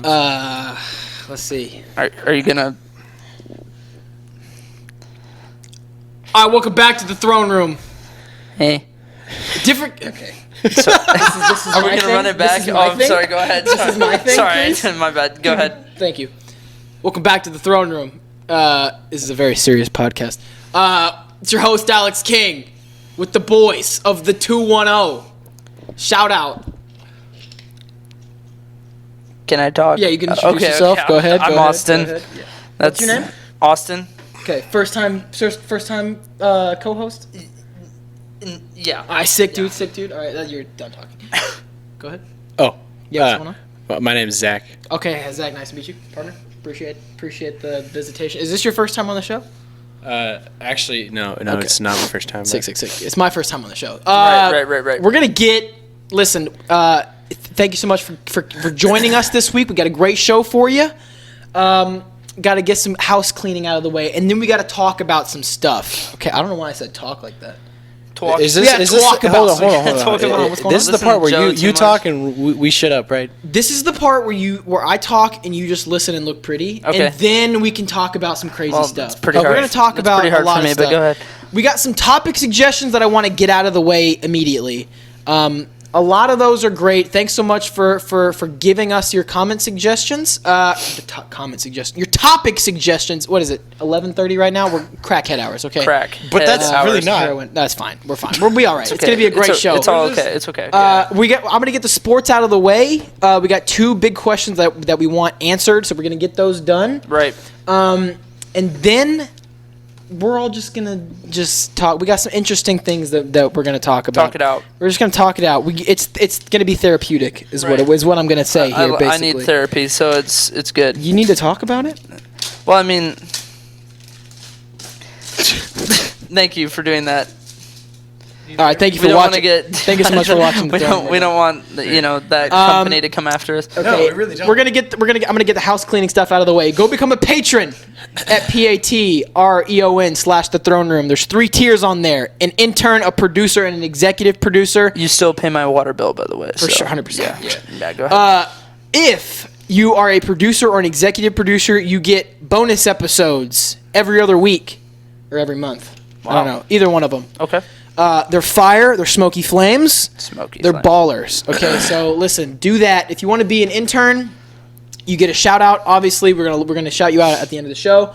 Let's see. Are you gonna? All right, welcome back to the throne room. Hey. Different. Okay. So, This is are we my gonna thing? run it back? This is my I'm thing? sorry. Go ahead. This is my thing, Sorry, please? my bad. Go ahead. Thank you. Welcome back to the throne room. This is a very serious podcast. It's your host Alex King with the boys of the 210. Shout out. Can I talk? Yeah, you can introduce yourself. Go ahead. I'm go Austin. Ahead, go ahead. Yeah. That's What's your name? Austin. Okay, first time co-host. Yeah. All right, sick dude. All right, you're done talking. Go ahead. Oh, Yeah, what's going on? well, my name is Zach. Okay, Zach, nice to meet you, partner. Appreciate the visitation. Is this your first time on the show? Actually, no, Okay. it's not my first time. Sick. It's my first time on the show. Right. We're gonna listen. Thank you so much for joining us this week. We got a great show for you. Got to get some house cleaning out of the way, and then we got to talk about some stuff. Okay, I don't know why I said talk like that. Talk. Is this? Yeah, Is this talk about hold on. Talk about what's going This on. is the part Listen to where Joe you too talk much. and we shut up, right? This is the part where I talk and you just listen and look pretty, Okay. and then we can talk about some crazy Well, stuff. it's pretty We're hard. gonna talk It's about pretty hard a lot for me, of but stuff. go ahead. We got some topic suggestions that I want to get out of the way immediately. A lot of those are great. Thanks so much for giving us your comment suggestions. Your topic suggestions. What is it? 11:30 right now. We're crackhead hours. Okay. Crack. But that's Head really hours. not. Heroin. That's fine. We're fine. We'll be all right. It's Okay. gonna be a great show. It's all okay. It's okay. I'm gonna get the sports out of the way. We got two big questions that we want answered, so we're gonna get those done. Right. And then we're all just gonna talk. We got some interesting things that we're gonna talk about. Talk it out. We're just gonna talk it out. It's gonna be therapeutic, is Right. what I'm gonna say here. Basically, I need therapy, so it's good. You need to talk about it. Well, I mean, thank you for doing that. All right, thank you We for don't want watching. to get. Thank you so much for watching. we don't want that company to come after us. Okay, No, we really don't. I'm gonna get the house cleaning stuff out of the way. Go become a patron at patreon/the throne room. There's 3 tiers on there: an intern, a producer, and an executive producer. You still pay my water bill, by the way. For sure, 100%. Yeah. Go ahead. If you are a producer or an executive producer, you get bonus episodes every other week or every month. I don't know. Either one of them. Okay. They're fire. They're smoky flames. They're Flame. ballers. Okay, so listen, do that. If you want to be an intern, you get a shout out. Obviously, we're gonna shout you out at the end of the show.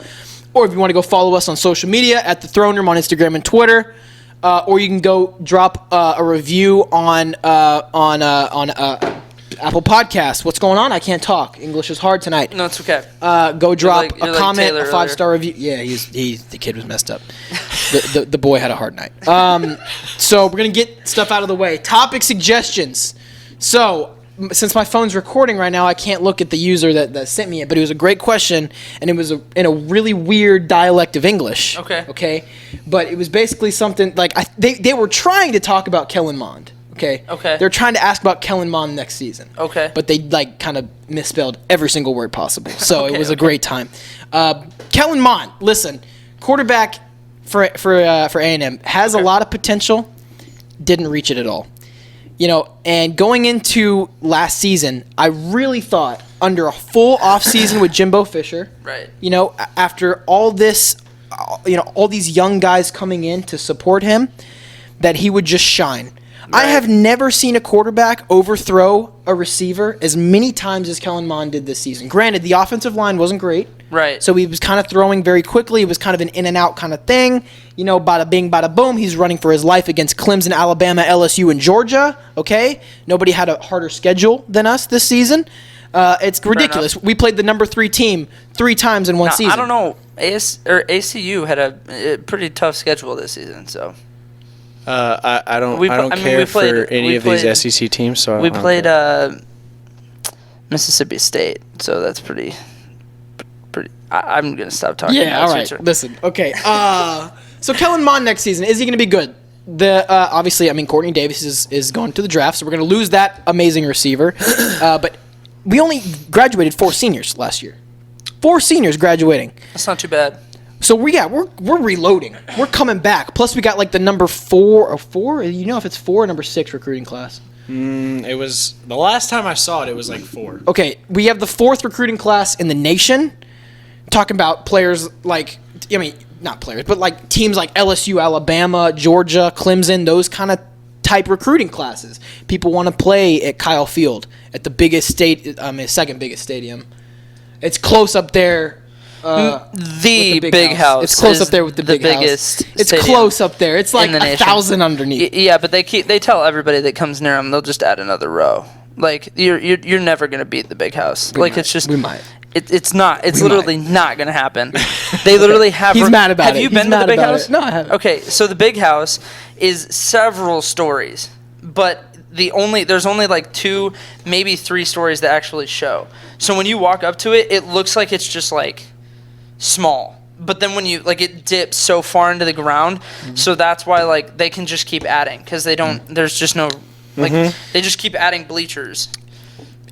Or if you want to go follow us on social media at the Throne Room on Instagram and Twitter, or you can go drop a review on Apple Podcasts. What's going on? I can't talk. English is hard tonight. No, it's okay. Go drop you're a like comment, Taylor a 5-star review. Yeah, the kid was messed up. the boy had a hard night. So we're gonna get stuff out of the way. Topic suggestions. So since my phone's recording right now, I can't look at the user that sent me it. But it was a great question, and it was in a really weird dialect of English. Okay. But it was basically something like they were trying to talk about Kellon Mond. Okay. They're trying to ask about Kellon Mond next season. Okay. But they kind of misspelled every single word possible. So it was a great time. Kellon Mond, listen, quarterback for A&M has a lot of potential. Didn't reach it at all. And going into last season, I really thought under a full offseason with Jimbo Fisher, Right. After all this, all these young guys coming in to support him, that he would just shine. Right. I have never seen a quarterback overthrow a receiver as many times as Kellon Mond did this season. Granted, the offensive line wasn't great. Right. So he was kind of throwing very quickly. It was kind of an in and out kind of thing. Bada bing, bada boom. He's running for his life against Clemson, Alabama, LSU, and Georgia. Okay? Nobody had a harder schedule than us this season. It's ridiculous. We played the number 3 team 3 times in one season. I don't know. ACU had a pretty tough schedule this season, so. I don't We care for played- any we of these played- SEC teams. So We I don't played care. Mississippi State, so that's pretty. I'm gonna stop talking. Yeah, all right. Listen, okay. So Kellon Mond next season, is he going to be good? Obviously, Courtney Davis is going to the draft, so we're going to lose that amazing receiver. But we only graduated 4 seniors last year. 4 seniors graduating. That's not too bad. So we're reloading. We're coming back. Plus we got like the number 4 or 4. If it's 4 or number 6 recruiting class. It was the last time I saw it. It was like 4. Okay, we have the 4th recruiting class in the nation. Talking about players like, I mean, not players, but like teams like LSU, Alabama, Georgia, Clemson, those kind of type recruiting classes. People want to play at Kyle Field, at the biggest second biggest stadium. It's close up there. The big house. It's close up there with the biggest house. It's close up there. It's like 1,000 underneath. Yeah, but they tell everybody that comes near them, they'll just add another row. Like you're never gonna beat the big house. We might. It's not. It's literally not going to happen. They literally have. He's mad about it. Have you been to the big house? No, I haven't. Okay, so the big house is several stories, but there's only like 2, maybe 3 stories that actually show. So when you walk up to it, it looks like it's just like small. But then when you it dips so far into the ground, so that's why like they can just keep adding because they don't. There's just no they just keep adding bleachers.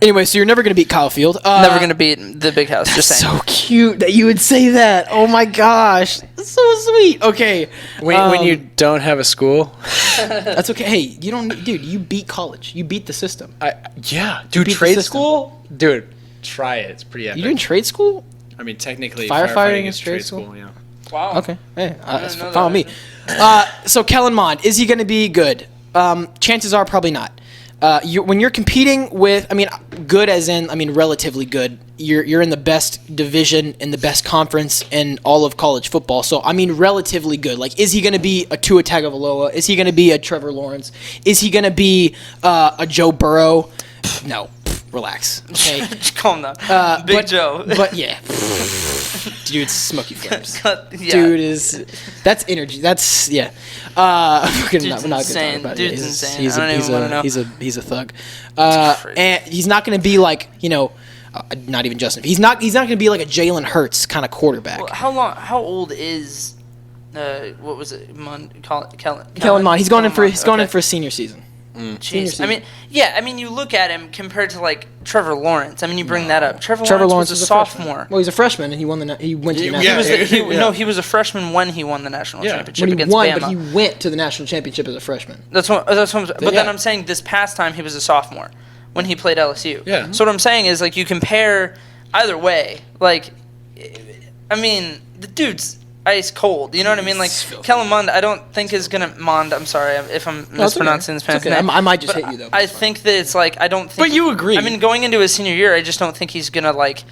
Anyway, so you're never going to beat Kyle Field. Never going to beat the big house. Just saying. So cute that you would say that. Oh my gosh, that's so sweet. Okay, when you don't have a school, that's okay. Hey, you don't, dude. You beat college. You beat the system. Dude, trade school, dude, try it. It's pretty epic. You doing trade school? I mean, technically, firefighting is trade school. Yeah. Wow. Okay. Hey, follow me. So Kellon Mond, is he going to be good? Chances are probably not. When you're competing with, good as in, relatively good. You're in the best division in the best conference in all of college football. So relatively good. Like, is he going to be a Tua Tagovailoa? Is he going to be a Trevor Lawrence? Is he going to be a Joe Burrow? No, relax. Okay, calm down. Big Joe. But yeah, dude's smoky flares. Yeah. Dude that's energy. That's yeah. We're not gonna talk about it. Dude's insane. I don't even want to know. He's a thug. And he's not going to be like, not even Justin. He's not going to be like a Jalen Hurts kind of quarterback. Well, how old is what was it? Kellon Mond. He's going in for a senior season. Jeez. You look at him compared to like Trevor Lawrence. You bring that up. Trevor Lawrence was a sophomore. Well, he's a freshman, and he went to the national. No, he was a freshman when he won the national championship against Bama. But he went to the national championship as a freshman. That's what then I'm saying this past time he was a sophomore when he played LSU. Yeah. So what I'm saying is like you compare either way. Like, the dude's ice cold. You know what I mean? Like Kellon Mond, I don't think is gonna I'm sorry if I'm mispronouncing this man's name. I might just hit you though. I think that it's like I don't think. But you agree. Going into his senior year, I just don't think he's gonna like.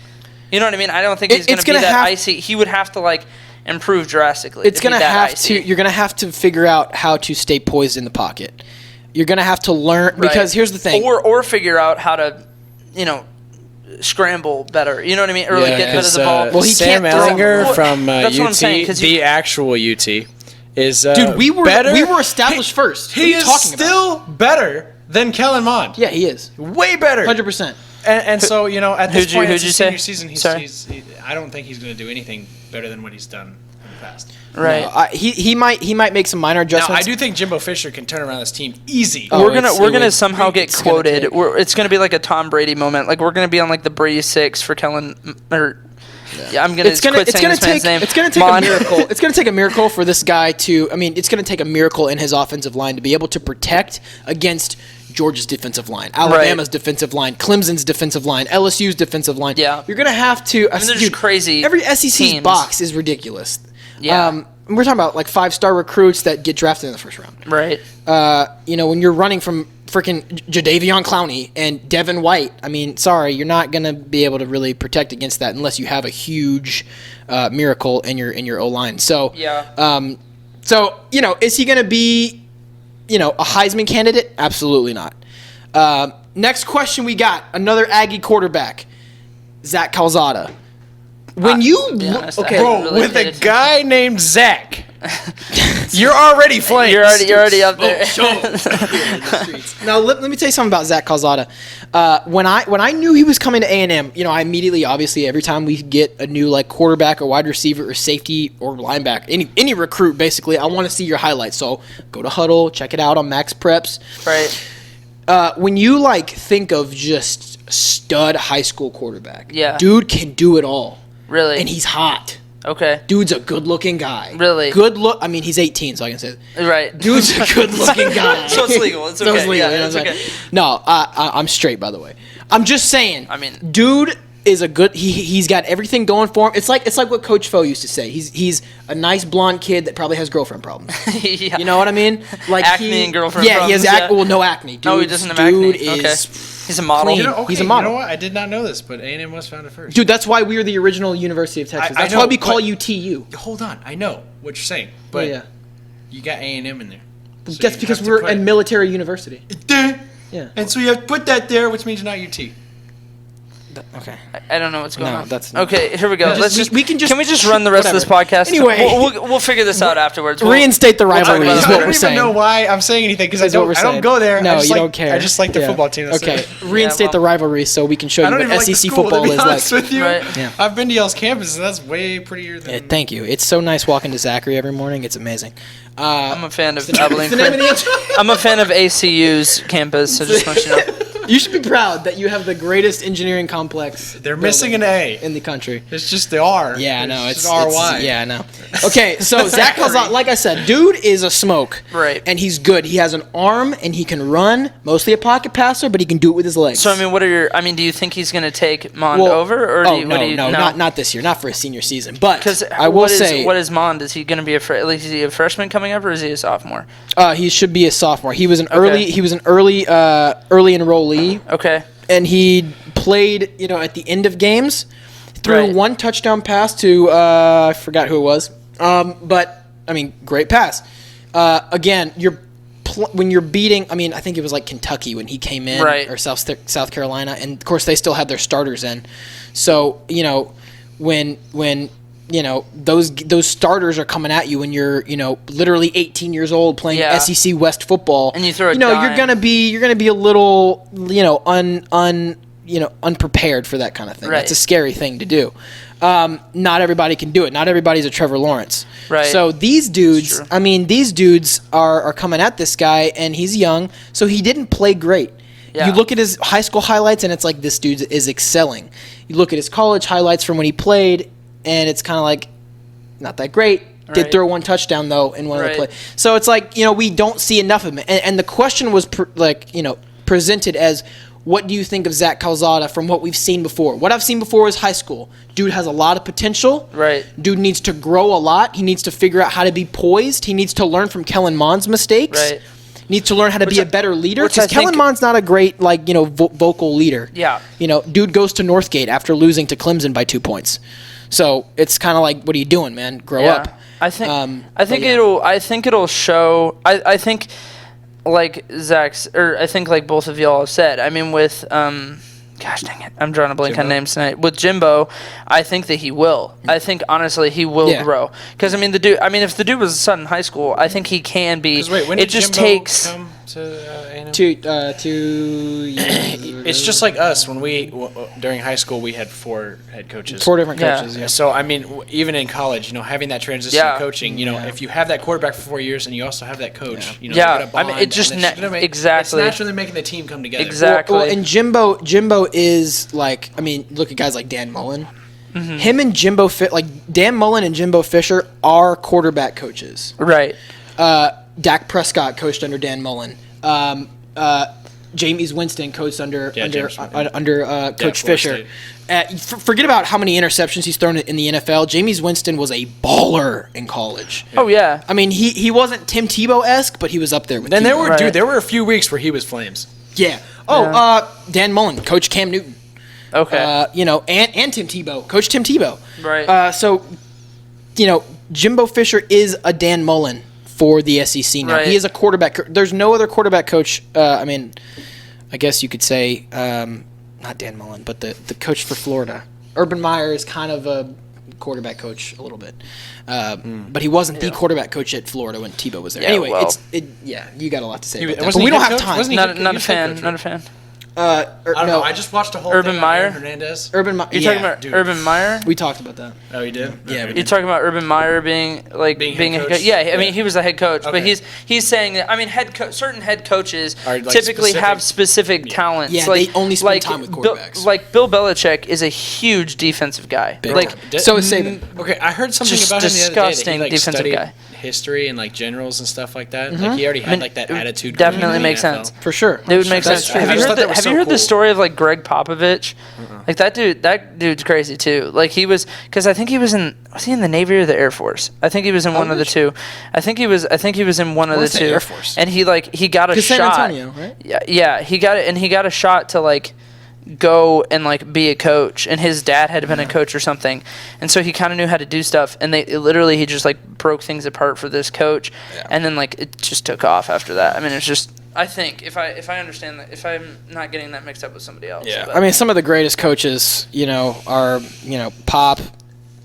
You know what I mean? I don't think he's gonna be that icy. He would have to like improve drastically. It's gonna have to. You're gonna have to figure out how to stay poised in the pocket. You're gonna have to learn because here's the thing. Or figure out how to, scramble better. You know what I mean? Or get rid of the ball. Well, he Sam can't Ehlinger from that's UT, what I'm saying, the actual UT, is dude. We were better. We were established first. He is still better than Kellon Mond. Yeah, he is way better. 100%. And so at this point, it's his senior season. season. I don't think he's going to do anything better than what he's done in the past. Right. No, he might make some minor adjustments. Now, I do think Jimbo Fisher can turn around this team easy. We're gonna somehow get quoted. It's gonna be like a Tom Brady moment. Like we're gonna be on like the Brady 6 for Kellon. I'm gonna quit saying this man's name. It's gonna take a miracle. It's gonna take a miracle for this guy to. It's gonna take a miracle in his offensive line to be able to protect against Georgia's defensive line, Alabama's defensive line, Clemson's defensive line, LSU's defensive line. Yeah. You're gonna have to. They're just crazy. Every SEC's teams. box is ridiculous. Yeah. We're talking about like 5-star recruits that get drafted in the first round. Right. When you're running from freaking Jadeveon Clowney and Devin White, sorry, you're not gonna be able to really protect against that unless you have a huge miracle in your O line. So yeah. Is he gonna be, a Heisman candidate? Absolutely not. Next question we got another Aggie quarterback, Zach Calzada. When honest, bro, with a guy named Zach, you're already flamed. You're already up there. Now let me tell you something about Zach Calzada. When I knew he was coming to A&M, I immediately, obviously, every time we get a new like quarterback or wide receiver or safety or linebacker, any recruit, basically, I want to see your highlights. So go to Huddle, check it out on Max Preps. Right. When you think of just stud high school quarterback, yeah, dude can do it all. Really? And he's hot. Okay. Dude's a good-looking guy. Really? Good look. I mean, he's 18, so I can say it. Right. Dude's a good-looking guy. So it's legal. It's okay. So it's legal. Yeah, you know it's what I'm okay. saying? No, I'm straight, by the way. I'm just saying. I mean- dude is a good. He's got everything going for him. It's like what Coach Foe used to say. He's a nice blonde kid that probably has girlfriend problems. Yeah. You know what I mean? Like Acne and girlfriend Yeah, he has problems, yeah. well, no acne. Dude, No, he doesn't have acne. Dude Okay. is He's a model. clean. He's a model. You know what? I did not know this, but A&M was founded first. Dude, that's why we are the original University of Texas. I That's know, why we call but- you TU. Hold on, I know what you're saying, but Yeah. you got A&M in there. So That's you because have to we're put a military university. it. Yeah. And so you have to put that there, which means you're not UT. Okay. I don't know what's going No, on. that's- okay. Here we go. Can we just run the rest of this podcast? Anyway. we'll figure this out afterwards. Reinstate the rivalry about is it what later. we're saying. I don't even know why I'm saying anything because I That's what we're don't saying. go there. No, I just you like, don't care. I just like the Yeah. football team. That's Okay, it. reinstate well- the rivalry so we can show I you don't what even like the SEC school, football to be is honest like. with you. Right. Yeah. I've been to y'all's campus, and that's way prettier than. Yeah, thank you. It's so nice walking to Zachary every morning. It's amazing. I'm a fan of Abilene. the name of the answer. I'm a fan of ACU's campus. So just want you to know. You should be proud that you have the greatest engineering complex. They're missing an A. in the country. It's just the R. Yeah, I know. It's RY. Yeah, I know. Okay, so Zach Calzada, like I said, dude is a smoke. Right. And he's good. He has an arm and he can run. Mostly a pocket passer, but he can do it with his legs. So I mean, do you think he's going to take Mond over, or not this year, not for his senior season. But Because I will say, what is Mond? Is he going to be is he a freshman coming up, or is he a sophomore? he should be a sophomore. He was an early enrollee. Okay. And he played, at the end of games, threw Right. one touchdown pass to I forgot who it was, but I mean, great pass. Again, when you're beating, I mean, I think it was like Kentucky when he came in, Right. or South Carolina, and of course they still had their starters in. So when those starters are coming at you when you're literally 18 years old playing Yeah. SEC West football, And you throw a you're dime. gonna be a little unprepared for that kind of thing. Right. That's a scary thing to do. Not everybody can do it. Not everybody's a Trevor Lawrence. Right. So these dudes, true. these dudes are coming at this guy, and he's young, so he didn't play great. Yeah. You look at his high school highlights, and it's like this dude is excelling. You look at his college highlights from when he played, and it's kind of like not that great. Did Right. throw one touchdown though in one of the Right. plays. So it's like we don't see enough of him. And the question was presented as, what do you think of Zach Calzada from what we've seen before? What I've seen before is high school. Dude has a lot of potential. Right. Dude needs to grow a lot. He needs to figure out how to be poised. He needs to learn from Kellon Mond's mistakes. Right. Needs to learn how to be a better leader. which I Because Kellon think- Mond's not a great vocal leader. Yeah. Dude goes to Northgate after losing to Clemson by 2 points. So it's kind of like, what are you doing, man? Grow up. I think yeah. I think it'll show. I think like I think like both of y'all have said. I mean, with gosh dang it, I'm drawing a blank on names tonight. With Jimbo, I think that he will. I think honestly he will grow. Because if the dude was a son in high school, I think he can be. Wait, when it did just Jimbo takes. come to A&M? It's It's just like us when during high school we had 4 head coaches. 4 different Yeah. coaches. Yeah. So I mean, even in college, having that transition Yeah. to coaching, if you have that quarterback for 4 years and you also have that coach, Yeah. you Yeah. get a I mean, bond, it just and it's gonna exactly. It's naturally making the team come together. Exactly. Well, and Jimbo is like, look at guys like Dan Mullen. Mm-hmm. Him and Jimbo Dan Mullen and Jimbo Fisher are quarterback coaches. Right. Dak Prescott coached under Dan Mullen. Jameis Winston coached under Coach Florida Fisher. Forget about how many interceptions he's thrown in the NFL. Jameis Winston was a baller in college. Oh yeah. I mean, he wasn't Tim Tebow-esque, but he was up there with Then Tebow. there were a few weeks where he was flames. Yeah. Oh, Dan Mullen, Coach Cam Newton. Okay. And Tim Tebow, Coach Tim Tebow. Right. So, Jimbo Fisher is a Dan Mullen for the SEC now. Right. He is a quarterback. There's no other quarterback coach. I guess you could say not Dan Mullen, but the coach for Florida. Urban Meyer is kind of a quarterback coach a little bit, but he wasn't the quarterback coach at Florida when Tebow was there. Yeah, anyway, well. you got a lot to say about that. Wasn't But he we don't head have coach? time. Wasn't he not head a coach, fan. right? Not a fan. I don't know. I just watched a whole Urban thing Meyer? on Aaron Hernandez. Urban Meyer. You're Yeah, talking about dude. Urban Meyer? we talked about that. Oh, you did? Yeah, we You're did. talking about Urban Meyer being Being a head head coach? coach. Yeah, I mean Yeah. he was the head coach, but Okay. he's saying that certain head coaches Are, like, typically have specific talents. Yeah, like, they only spend time with quarterbacks. Like Bill Belichick is a huge defensive guy. Big Like time. So is Saban. Okay, I heard something Just about him the other day that disgusting he like defensive studied guy. history and like generals and stuff like that. Like he already had like that it would attitude. definitely going into makes the NFL. sense. For sure. It would make That's sense. true. Have I you just heard thought that was have so you heard the cool. story of like Gregg Popovich? Like that dude's crazy too. Like he was, because I think he was he in the Navy or the Air Force? I think he was in one of the two. I think he was in one of the What's the two. Air Force? And he got a San shot. Antonio, right? Yeah, he got it, and he got a shot to like go and like be a coach, and his dad had been a coach or something, and so he kind of knew how to do stuff, and he just like broke things apart for this coach, and then like it just took off after that. I mean, it's just, I think if I understand that, if I'm not getting that mixed up with somebody else. Yeah. but- I mean, some of the greatest coaches, are Pop,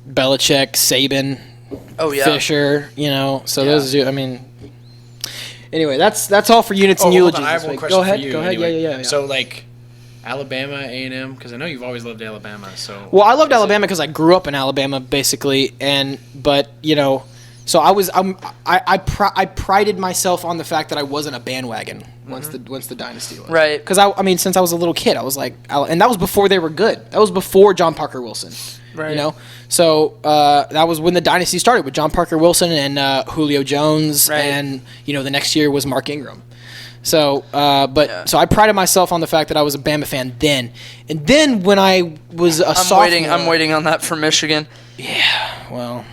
Belichick, Saban, oh yeah, Fisher. So Yeah. those. I mean. Anyway, that's all for units and Hold eulogies. on, I have this one week. question Go ahead. for you. Go ahead. Anyway. Yeah. So like, Alabama, A&M, because I know you've always loved Alabama. So Well, I loved Alabama because I grew up in Alabama, basically, but so I prided myself on the fact that I wasn't a bandwagon once the dynasty was Right. Because I mean, since I was a little kid, I was like, and that was before they were good. That was before John Parker Wilson. Right. So that was when the dynasty started with John Parker Wilson and Julio Jones, Right. and the next year was Mark Ingram. So, so I prided myself on the fact that I was a Bama fan then, and then when I was a sophomore, I'm waiting on that for Michigan. Well,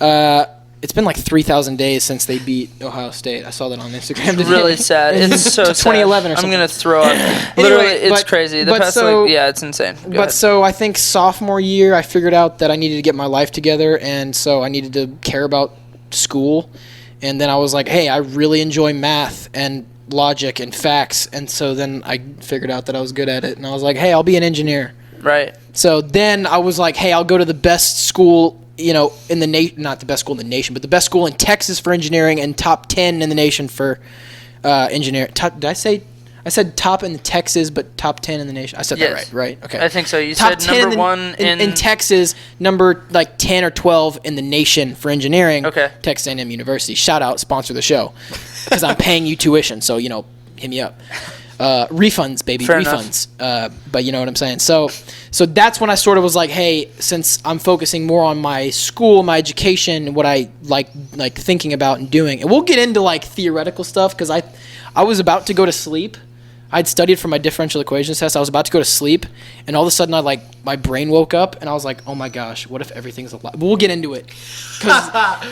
it's been like 3,000 days since they beat Ohio State. I saw that on Instagram today. Really sad. It's so sad. 2011 or something. I'm gonna throw up. Literally, it's but- crazy. but It's insane. Go ahead. So I think sophomore year, I figured out that I needed to get my life together, and so I needed to care about school. And then I was like, hey, I really enjoy math and logic and facts, and so then I figured out that I was good at it, and I was like, hey, I'll be an engineer. Right. So then I was like, hey, I'll go to the best school, in the not the best school in the nation, but the best school in Texas for engineering and top 10 in the nation for engineering. Did I say? I said top in Texas, but top 10 in the nation. I said Yes. that right? Okay. I think so. You Top said 10 number one in Texas, number like 10 or 12 in the nation for engineering. Okay. Texas A&M University. Shout out, sponsor the show, because I'm paying you tuition. So hit me up. Refunds, baby, Fair refunds. But you know what I'm saying. So that's when I sort of was like, hey, since I'm focusing more on my school, my education, and what I like thinking about and doing, and we'll get into like theoretical stuff because I was about to go to sleep. I'd studied for my differential equations test. I was about to go to sleep, and all of a sudden, my brain woke up, and I was like, "Oh my gosh, what if everything's alive?" But we'll get into it,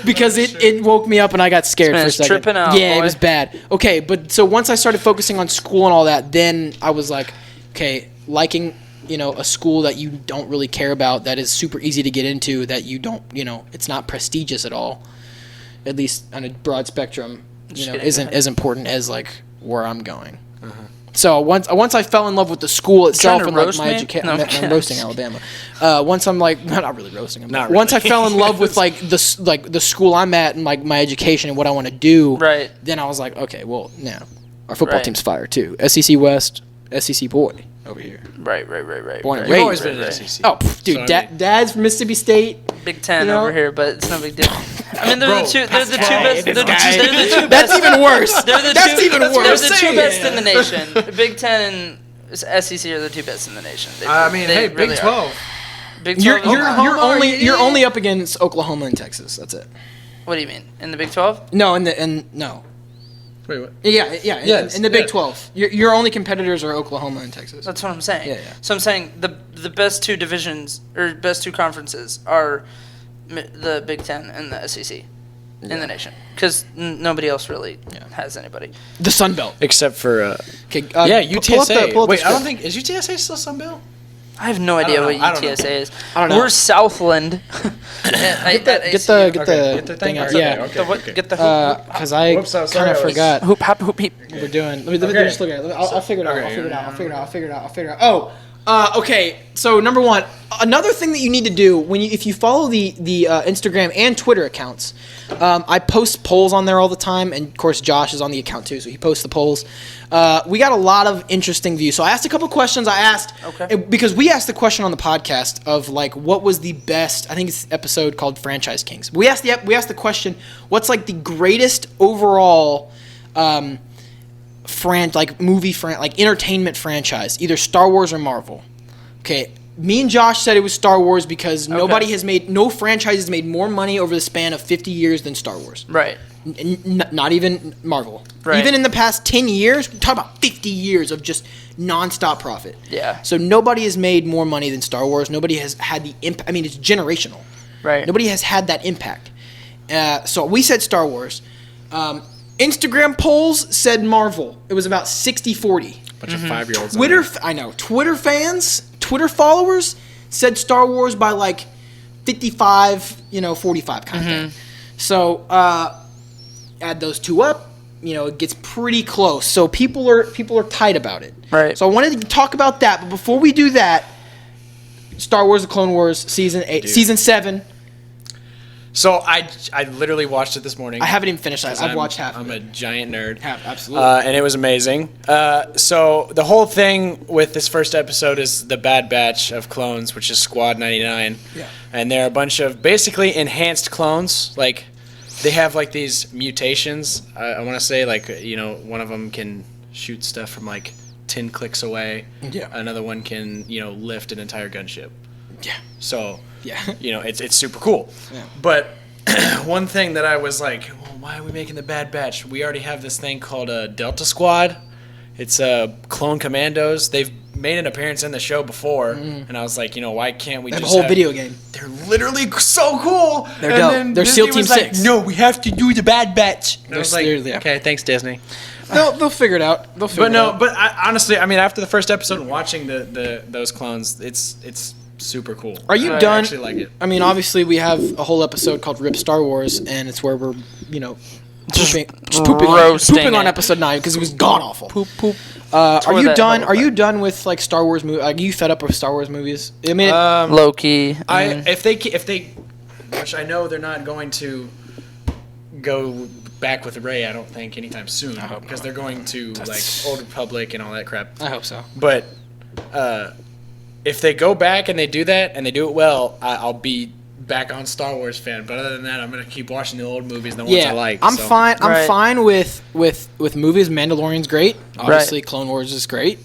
because it woke me up, and I got scared for a It's second. tripping out, yeah, boy. it was bad. Okay, but so once I started focusing on school and all that, then I was like, okay, liking a school that you don't really care about, that is super easy to get into, that you don't it's not prestigious at all, at least on a broad spectrum, isn't as important as like where I'm going. So once I fell in love with the school itself to and like roast my me? education, No, I'm I'm kidding. roasting Alabama. Once I'm like, not really roasting them. Not Once I really. fell in love with like the school I'm at and like my education and what I want to do, Right. then I was like, okay, well now our football Right. team's fire too. SEC West, SEC boy over here. Right. Born and You've raised. always been an SEC. Oh, dude, So, I mean- dad's from Mississippi State. Big Ten You know? over here, but it's no big deal. I mean, they're Bro, the two. They're the two Pascal, best. They're this guy. the two That's best. even worse. They're the That's two, even They're worse. the two Saying. best in the nation. The Big Ten and SEC are the two best in the nation. I mean, hey, Big 12. Big 12. You're Oklahoma, you're only up against Oklahoma and Texas. That's it. What do you mean in the Big 12? No, no. Wait, what? Yeah. Yes, in the Big yeah. 12, your only competitors are Oklahoma and Texas. That's what I'm saying. Yeah. So I'm saying the best two divisions or best two conferences are the Big Ten and the SEC in the nation, because nobody else really has anybody. The Sun Belt. Except for Okay. Yeah, UTSA. Pull up the Wait, I don't script. think is UTSA still Sunbelt? I have no idea know. what I don't know. UTSA is. I don't know. We're Southland. Get the Get the thing thing. out. Okay, Yeah. okay. Get the hoop. Because I Whoops, I'm sorry, kind of I was- forgot Hoop hop hoop heap. what we're doing. Let me Okay. just look at it. I'll figure it out. Okay, I'll figure it out. I'll figure it out. Oh, okay. So number one, another thing that you need to do if you follow the Instagram and Twitter accounts, I post polls on there all the time, and of course Josh is on the account too, so he posts the polls. We got a lot of interesting views. So I asked a couple questions. Because we asked the question on the podcast of like what was the best. I think it's an episode called Franchise Kings. We asked the question, what's like the greatest overall entertainment franchise, either Star Wars or Marvel. Okay, me and Josh said it was Star Wars because no franchise has made more money over the span of 50 years than Star Wars. Right. Not even Marvel. Right. Even in the past 10 years, we're talking about 50 years of just nonstop profit. Yeah. So nobody has made more money than Star Wars. Nobody has had the impact. I mean, it's generational. Right. Nobody has had that impact. So we said Star Wars. Instagram polls said Marvel. It was about 60-40. Bunch of 5-year-olds. Twitter fans, Twitter followers said Star Wars by like 55, 45 kind of thing. So add those two up, it gets pretty close. So people are tight about it. Right. So I wanted to talk about that, but before we do that, Star Wars: The Clone Wars season 7. So I literally watched it this morning. I haven't even finished that. I've watched half. I'm a giant nerd. Absolutely. And it was amazing. So the whole thing with this first episode is the Bad Batch of clones, which is Squad 99. Yeah. And they're a bunch of basically enhanced clones. Like, they have like these mutations. I want to say like, one of them can shoot stuff from like 10 clicks away. Yeah. Another one can, lift an entire gunship. Yeah. So, yeah. It's super cool. Yeah. But one thing that I was like, well, why are we making the Bad Batch? We already have this thing called a Delta Squad. It's clone commandos. They've made an appearance in the show before, and I was like, why can't we They have just a whole video game. They're literally so cool. They're dope. Then They're Disney SEAL Team was like, 6. no, we have to do the Bad Batch. And I was like, They're- okay, thanks, Disney. They'll figure it out. But honestly, after the first episode and watching those clones, it's super cool. Are you I done? actually like it. I mean, obviously, we have a whole episode called Rip Star Wars, and it's where we're, pooping on episode 9 because it was god awful. Poop. Are you done? Are you done with like Star Wars movies? Are you fed up with Star Wars movies? I mean, Loki. If they, which I know they're not going to go back with Rey, I don't think anytime soon, because they're going to like Old Republic and all that crap. I hope so. But if they go back and they do that and they do it well, I'll be back on Star Wars fan. But other than that, I'm gonna keep watching the old movies, the ones I like. I'm fine. I'm Right. fine with movies. Mandalorian's great. Obviously, Right. Clone Wars is great.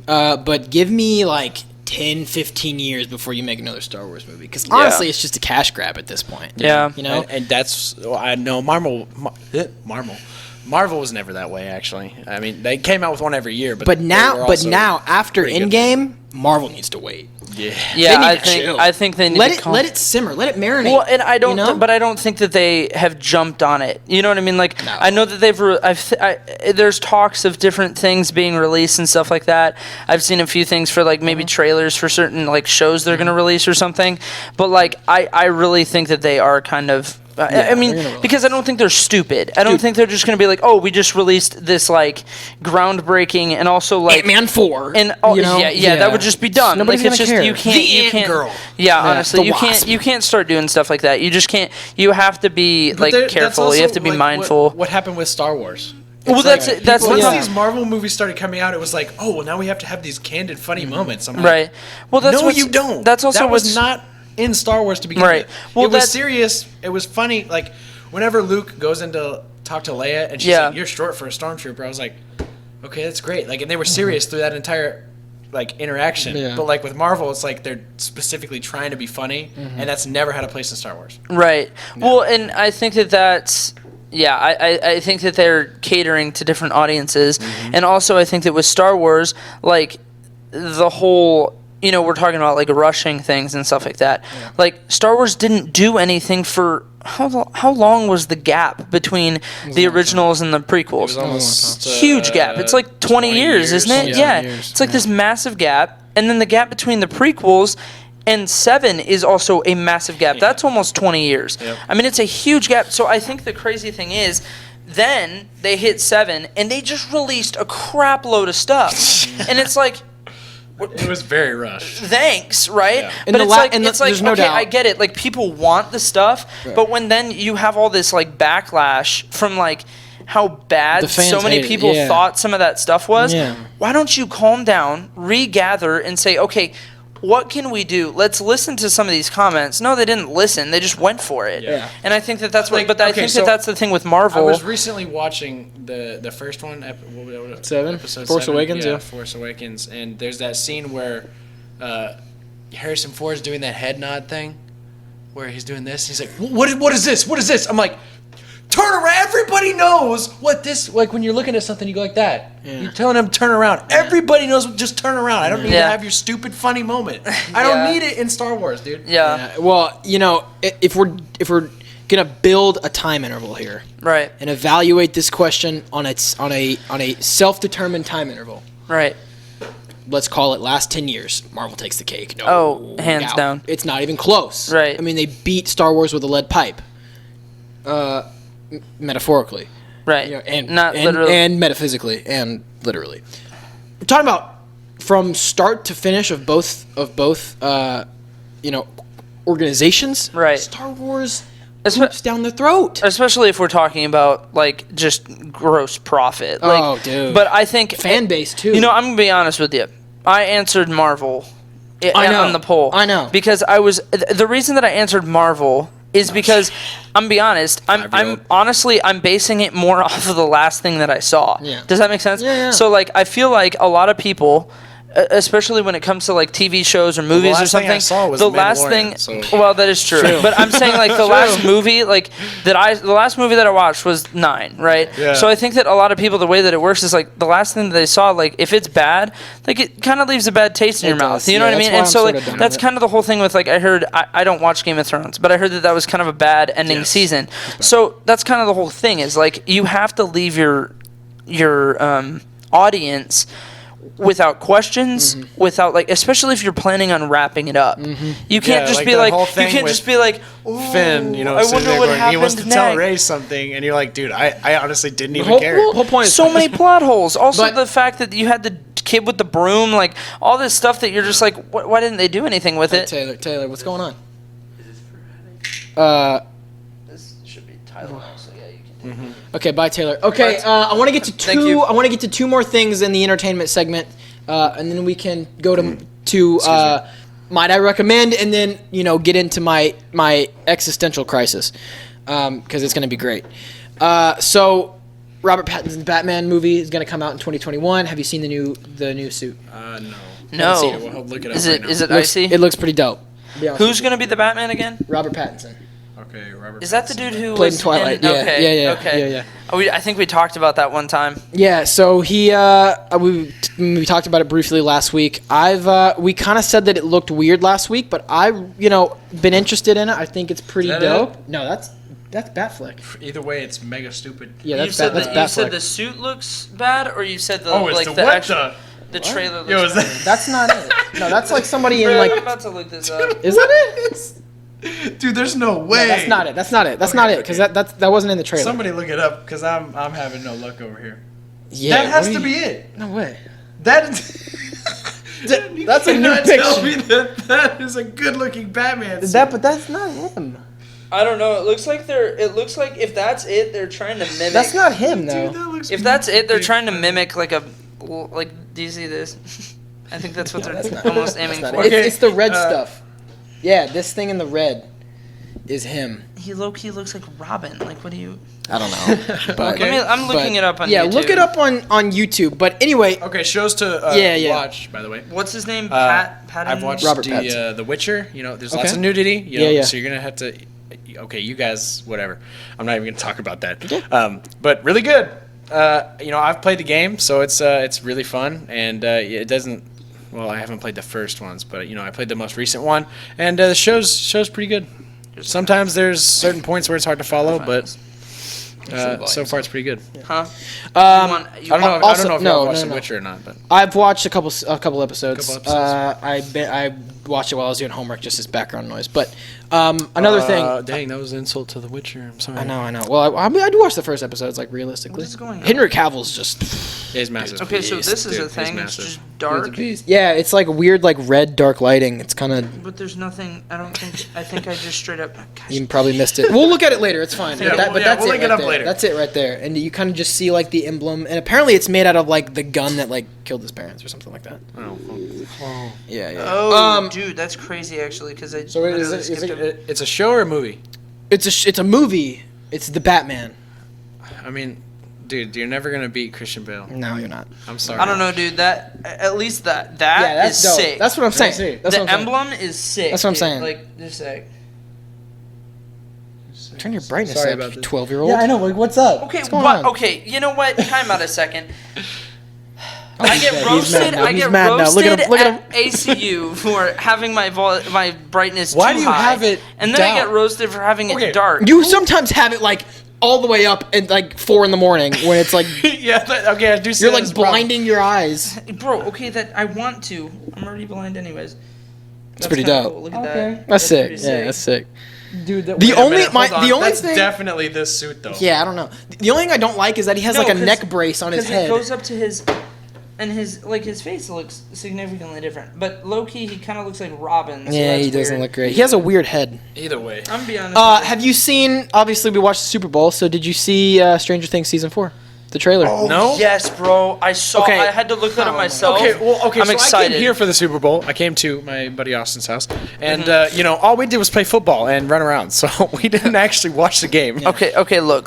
But give me like 10, 15 years before you make another Star Wars movie. Because honestly, it's just a cash grab at this point. Yeah. And that's I know Marvel was never that way. Actually, I mean they came out with one every year, But now after pretty good. Endgame, Marvel needs to wait. Yeah. Yeah, They need to chill. I think they need Let to it let it simmer. Let it marinate. Well, and I don't, you know? but I don't think that they have jumped on it. You know what I mean? Like, No. I know that there's talks of different things being released and stuff like that. I've seen a few things for like maybe trailers for certain like shows they're gonna release or something. But like, I really think that they are kind of. I mean, they're gonna because I don't think they're stupid. I don't think they're just going to be like, oh, we just released this like groundbreaking and also like Ant-Man 4. and that would just be done. Nobody's like it's gonna just care. you can't Girl. Yeah, honestly, the Wasp. you can't start doing stuff like that. You just can't. You have to be like That's careful. also, You have to be like, mindful. What happened with Star Wars? Well, It's that's like, it. That's once what. these Marvel movies started coming out, it was like, oh, well, now we have to have these candid, funny moments. I'm like, Right. Well, that's no, what's- you don't. That's also that was what's not in Star Wars to begin Right. with. Well, it was that's- serious. It was funny. Like whenever Luke goes in to talk to Leia, and she's Yeah. like, "You're short for a stormtrooper." I was like, "Okay, that's great." Like, and they were serious through that entire like interaction. Yeah. But like with Marvel, it's like they're specifically trying to be funny, and that's never had a place in Star Wars. Right. Well, and I think that's. Yeah, I think that they're catering to different audiences. And also I think that with Star Wars, like, the whole, we're talking about, like, rushing things and stuff like that. Yeah. Like, Star Wars didn't do anything for... How long was the gap between the originals and the prequels? It was almost huge gap. It's like 20 years, isn't it? 20 Yeah. years. It's like this massive gap. And then the gap between the prequels and 7 is also a massive gap. That's almost 20 years. Yep. I mean, it's a huge gap. So I think the crazy thing is, then they hit 7 and they just released a crap load of stuff. And it's like, It was very rushed. Thanks, right? Yeah. But it's like, there's no okay, doubt. I get it. Like, people want the stuff, but when then you have all this, like, backlash from, like, how bad The fans so many hate it, people yeah. thought some of that stuff was, Yeah. why don't you calm down, regather, and say, okay, what can we do? Let's listen to some of these comments. No, they didn't listen. They just went for it. Yeah. And I think that that's what. Like, But I okay, think so that that's the thing with I Marvel. was recently watching the first one, Seven? episode Force 7, Awakens, yeah. Force Awakens, and there's that scene where Harrison Ford's doing that head nod thing, where he's doing this. He's like, "What is this? What is this?" I'm like, "Turn around!" Everybody knows what this. Like when you're looking at something, you go like that. Yeah. You're telling them turn around. Everybody knows. Just turn around. I don't need Yeah. to have your stupid funny moment. I don't need it in Star Wars, dude. yeah. Yeah, well, you know, if we're gonna build a time interval here Right. and evaluate this question on a self-determined time interval, Right. let's call it last 10 years, Marvel takes the cake. No Hands doubt. down. It's not even close. Right. I mean, they beat Star Wars with a lead pipe. Metaphorically. Right. You know, and Not and, literally. and metaphysically and literally. We're talking about from start to finish of both organizations. Right. Star Wars Espe- poops down the throat. Especially if we're talking about like just gross profit. Like, Oh, dude. But I think Fan base too. You know, I'm gonna be honest with you. I answered Marvel. I know. On the poll. I know. Because the reason that I answered Marvel is because I'm gonna be honest. I'm basing it more off of the last thing that I saw. Yeah. Does that make sense? Yeah. So like, I feel like a lot of people, especially when it comes to like TV shows or movies or last thing something, I saw was the The last Mandalorian, thing. so- Well, that is true. But I'm saying like the last movie, like the last movie that I watched was 9, right? Yeah. So I think that a lot of people, the way that it works is like the last thing that they saw, like if it's bad, like it kind of leaves a bad taste in your mouth. does. You know Yeah, what I that's mean? why And I'm so sort like of done that's with it. kind of the whole thing with like I heard I don't watch Game of Thrones, but I heard that was kind of a bad ending Yes. season. So that's kind of the whole thing is like you have to leave your audience without questions, without like, especially if you're planning on wrapping it up. You can't Yeah, just like be that like, whole you thing can't with just be like, ooh, Finn, I sitting wonder there what going, happened he wants to tell next. Ray something, and you're like, dude, I honestly didn't even whole, care. whole point is So many plot holes. Also, But- the fact that you had the kid with the broom, like all this stuff that you're just like, why didn't they do anything with it? Taylor, what's going on? This should be Tyler. So yeah, you can do it. Okay, bye, Taylor. Okay, I want to get to Thank you. I want to get to two more things in the entertainment segment, and then we can go to might I recommend, and then get into my existential crisis, because it's going to be great. So, Robert Pattinson's Batman movie is going to come out in 2021. Have you seen the new suit? No. No. seen it. We'll look it up Is right it now. is it Looks- icy? It looks pretty dope. to be honest Who's with you. gonna be the Batman again? Robert Pattinson? Okay, Robert. Is that the dude who Played in was Twilight, In, yeah, okay, yeah, okay. yeah. Oh, I think we talked about that one time. Yeah, so we talked about it briefly last week. We kind of said that it looked weird last week, but been interested in it. I think it's pretty Is that dope. it? No, that's Batfleck. Either way, it's mega stupid. Yeah, you that's said that's you said Batfleck. the suit looks bad, or you said the Oh, it's like the the what actual the trailer looks Yo, is bad. that? That's not it. No, that's like somebody in Bro, like. I'm about to look this up. Is that it? Dude, there's no way. No, that's not it. That's not it. That's Okay, not it. Because okay. that wasn't in the trailer. Somebody look it up, because I'm having no luck over here. Yeah, that has what to do be you- it. No way. That. That's a new Tell picture. me that is a good-looking Batman. Is that? But that's not him. I don't know. It looks like if that's it, they're trying to mimic. That's not him Dude, though. that looks If that's it, they're big. trying to mimic like do you see this? I think that's what That's they're not- almost that's aiming not for. it. Okay, It's the red uh, stuff. Yeah, this thing in the red is him. He low-key looks like Robin. Like, what do you? I don't know. But, Okay. I'm looking it up on yeah, YouTube. look it up on YouTube. But anyway, Okay, shows to Yeah. watch, by the way. What's his name? I've Patton? watched Robert Pattinson. The Witcher. There's Okay. lots of nudity. Yeah. So you're gonna have to. Okay, you guys, whatever. I'm not even gonna talk about that. But really good. I've played the game, so it's really fun, and it doesn't. Well, I haven't played the first ones, but I played the most recent one, and the show's pretty good. Sometimes there's certain points where it's hard to follow, but so far it's pretty good. Huh? I don't know. I Also- don't know if no, y'all watched no, The no. Witcher or not, but I've watched a couple episodes. Couple episodes. I watched it while I was doing homework, just as background noise. But another thing. Dang, that was an insult to The Witcher. I'm sorry. I know. Well, I do watch the first episodes, like, realistically. What is going on? Henry Cavill's just... He's massive. Okay, so this is Dude, a he's thing. It's massive. just dark, Yeah, it's like weird, like, red, dark lighting. It's kind of... but there's nothing. I think I just straight up. Gosh, You probably missed it. We'll look at it later. It's fine. Yeah, But that's we'll it link right it up there. later. That's it right there. And you kind of just see, like, the emblem. And apparently it's made out of, like, the gun that, like, killed his parents or something like that. Oh. Yeah. Oh, dude, that's crazy actually. Because I. So literally skipped it's a show or a movie? It's a movie. It's the Batman. I mean, dude, you're never gonna beat Christian Bale. No, you're not. I'm sorry. I don't know, dude. That at least that Yeah, that's is dope. sick. That's what I'm saying. see. That's the what I'm saying. emblem is sick. That's what I'm dude. saying. Like, just sick. Turn your brightness Sorry up, about you this. 12-year-old. Yeah, I know. Like, what's up? Okay, What's going what? on? Okay, you know what? Time out a second. I he's get mad. He's roasted. mad now. I He's get mad now. roasted Look at him. Look at at ACU for having my brightness Why too do you high, have it and then I down? get roasted for having Okay. it dark. You sometimes have it, like, all the way up at, like, 4 in the morning when it's, like, Yeah. Okay. I do see you're, that like, as a problem. blinding your eyes. Bro, okay, that I want to. I'm already blind anyways. That's pretty kinda dope. Cool. Look at Okay. that. That's sick. pretty Yeah, that's sick. Dude, that The Wait a only minute, hold on. the only That's thing definitely this suit though. Yeah, I don't know. The only thing I don't like is that he has No, like a 'cause- neck brace on his 'cause head. it goes up to his, and his face looks significantly different. But low key, he kind of looks like Robin. So Yeah, that's he doesn't weird. look great. He has a weird head. Either way. I'm gonna be honest. with you. Have you seen? Obviously, we watched the Super Bowl. So, did you see Stranger Things season 4, the trailer? Oh, No? Yes, bro. I saw. Okay. I had to look that up Oh, myself. Okay, I'm so excited. I came here for the Super Bowl. I came to my buddy Austin's house, and all we did was play football and run around. So we didn't actually watch the game. Okay. Look.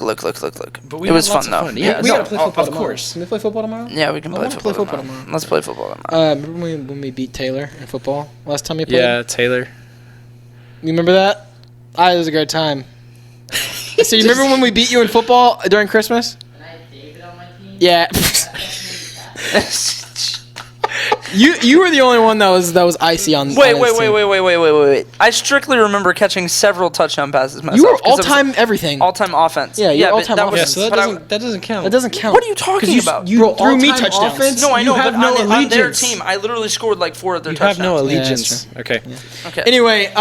But we It was had lots fun of though. fun. Yeah, we no, gotta play football tomorrow. course. Can we play football tomorrow? yeah, we can I play wanna football, play football tomorrow. tomorrow. Let's play football tomorrow. Remember when we beat Taylor in football last time we played? Yeah, Taylor. You remember that? It was a great time. So you remember when we beat you in football during Christmas? And I had David on my team. Yeah. You were the only one that was icy on. Wait. on his team. I strictly remember catching several touchdown passes myself. You were 'cause it was all-time everything. all-time offense. Yeah, you're but all-time that was- Yeah, offense. so that but I- doesn't count. That doesn't count. What are you talking about? You Bro, threw me all-time touchdowns. offense? No, I know, You have but no on their allegiance. team, I literally scored like 4 of their You have touchdowns. no Yeah, that's allegiance. Okay. Okay. Anyway,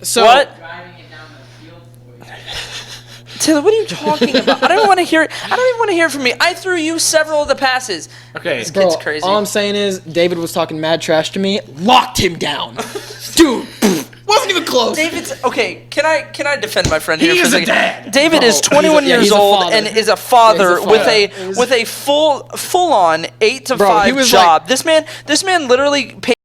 so What? Driving it down the field for you. Taylor, what are you talking about? I don't even want to hear it. I don't even want to hear it from me. I threw you several of the passes. Okay. Bro, Kid's crazy. all I'm saying is David was talking mad trash to me, locked him down. Dude, wasn't even close. David's okay. Can I defend my friend here He for a is a second? dad. David Bro, is 21 he's a years father. old and is a father, Yeah, he's a with father. with a full on 8 to Bro, he 5 was job. This man literally paid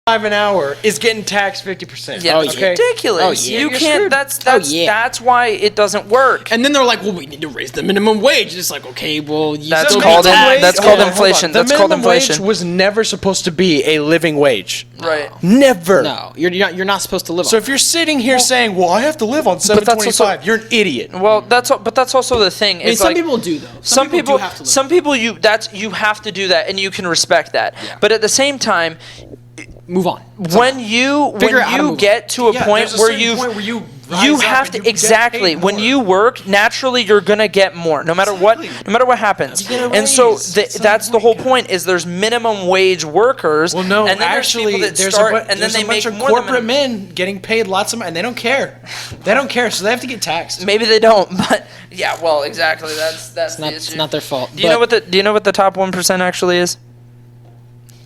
an hour is getting taxed 50%. Yeah, it's okay? ridiculous. Oh, yeah. You You're can't. screwed. That's why it doesn't work. And then they're like, well, we need to raise the minimum wage. It's like, okay, well, you That's still called get in- taxed. that's Hold called on, hold on. inflation. The That's called minimum inflation. wage was never supposed to be a living wage. Right. Never. No, you're not supposed to live So on. if you're sitting here saying, "Well, I have to live on But that's also- $7.25," you're an idiot. Well, that's also the thing. I mean, It's some like, people do though. Some people do have to live some people you have to do that, and you can respect that. Yeah. But at the same time, move on. when you Figure out how to move on. get to a point where you have to exactly when you work naturally you're gonna get more no matter what happens. You get a And so raise at some that's the whole point. point is there's minimum wage workers. Well, no, and then actually, there's people that start, and then there's they a bunch make of more than corporate minimum. men getting paid lots of money, and they don't care. They don't care, so they have to get taxed. Maybe they don't, but yeah, well, exactly. That's It's the not, issue. it's not their fault. Do you know what the top 1% actually is?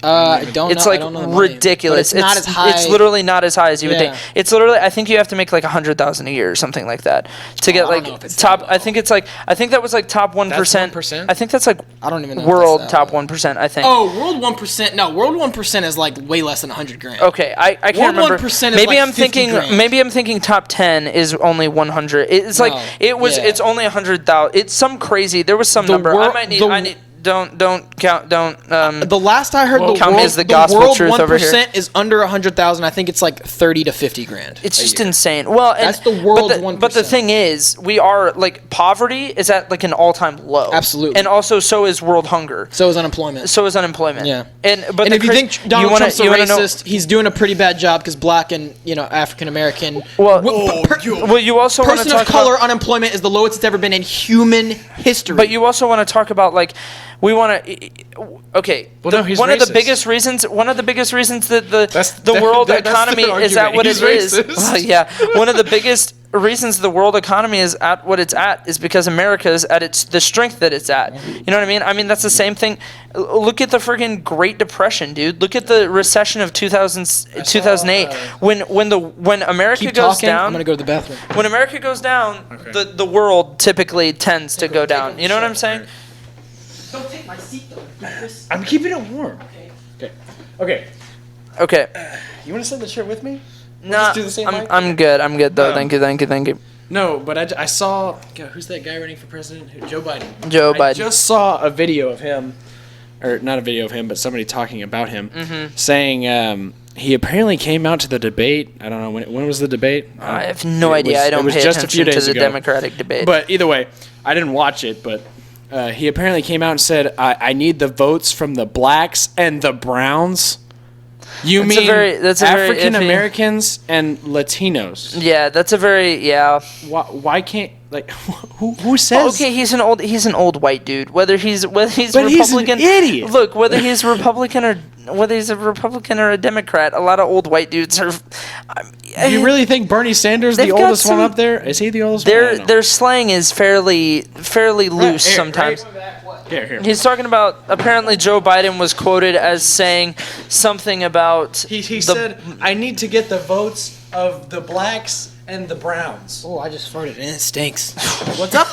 I don't It's know. I like don't know the money, but ridiculous. It's not as high. It's literally not as high as you would Yeah. think. It's literally. I think you have to make like 100,000 a year or something like that to get I don't like know if it's top. that I low. think it's like. I think that was like top 1%. 1%? I think that's like I don't even know. if world that's that top low. 1%. I think. Oh, world 1%. No, world 1% is like way less than 100 grand. Okay, I can't World remember. 1% is Maybe like I'm 50 thinking. grand. Maybe I'm thinking top 10 is only 100. It's like No, it was. yeah. It's only 100,000. It's some crazy. There was some The number. wor- I might need. the- I need. Don't count. Don't. The last I heard, Count me as the the gospel world truth 1% over here. is under 100,000. I think it's like 30 to 50 grand. It's a just year. insane. Well, and, That's the world's but the 1%. thing is, we are like poverty is at like an all-time low. Absolutely. And also, so is world hunger. So is unemployment. So is unemployment. Yeah. And And if you think Donald Trump's a wanna know- racist, he's doing a pretty bad job because black and African American. well, you also want to person talk of color about, unemployment is the lowest it's ever been in human history. but you also want to talk about like we want to. Okay. Well, no, he's one of the racist. biggest reasons. One of the biggest reasons that That's- the world that's the economy is at argument. what He's it is. racist. Well, yeah. One of the biggest reasons the world economy is at what it's at is because America is at the strength that it's at. You know what I mean? I mean that's the same thing. Look at the friggin' Great Depression, dude. Look at the recession of 2008 when America keep goes talking. down. I'm gonna go to the bathroom. When America goes down, Okay. the world typically tends to go down. You know what I'm saying? Don't take my seat though. I'm keeping it warm. Okay. Okay. You want to sit in the chair with me? No, just do the same I'm mic? I'm good. I'm good though. Um, Thank you. No, but I saw. God, who's that guy running for president? Joe Biden. Joe I Biden. just saw a video of him, or not a video of him, but somebody talking about him, saying he apparently came out to the debate. I don't know when was the debate. I have no It idea. was- I it don't was pay just a few attention to days the ago. Democratic debate. But either way, I didn't watch it, but he apparently came out and said, I need the votes from the blacks and the browns. You That's a mean that's a very iffy- African Americans and Latinos? yeah, that's a very Why can't like who says? Okay, he's an old white dude. Whether he's But he's an Republican, idiot. Look, whether he's Republican or a Democrat, a lot of old white dudes are. Do you really think Bernie Sanders the They've got oldest one some- up there? Is he the oldest one? I don't know. Their slang is fairly loose here, sometimes. Here. He's talking about apparently Joe Biden was quoted as saying something about He said, I need to get the votes of the blacks and the browns. Oh, I just farted and it stinks. What's up?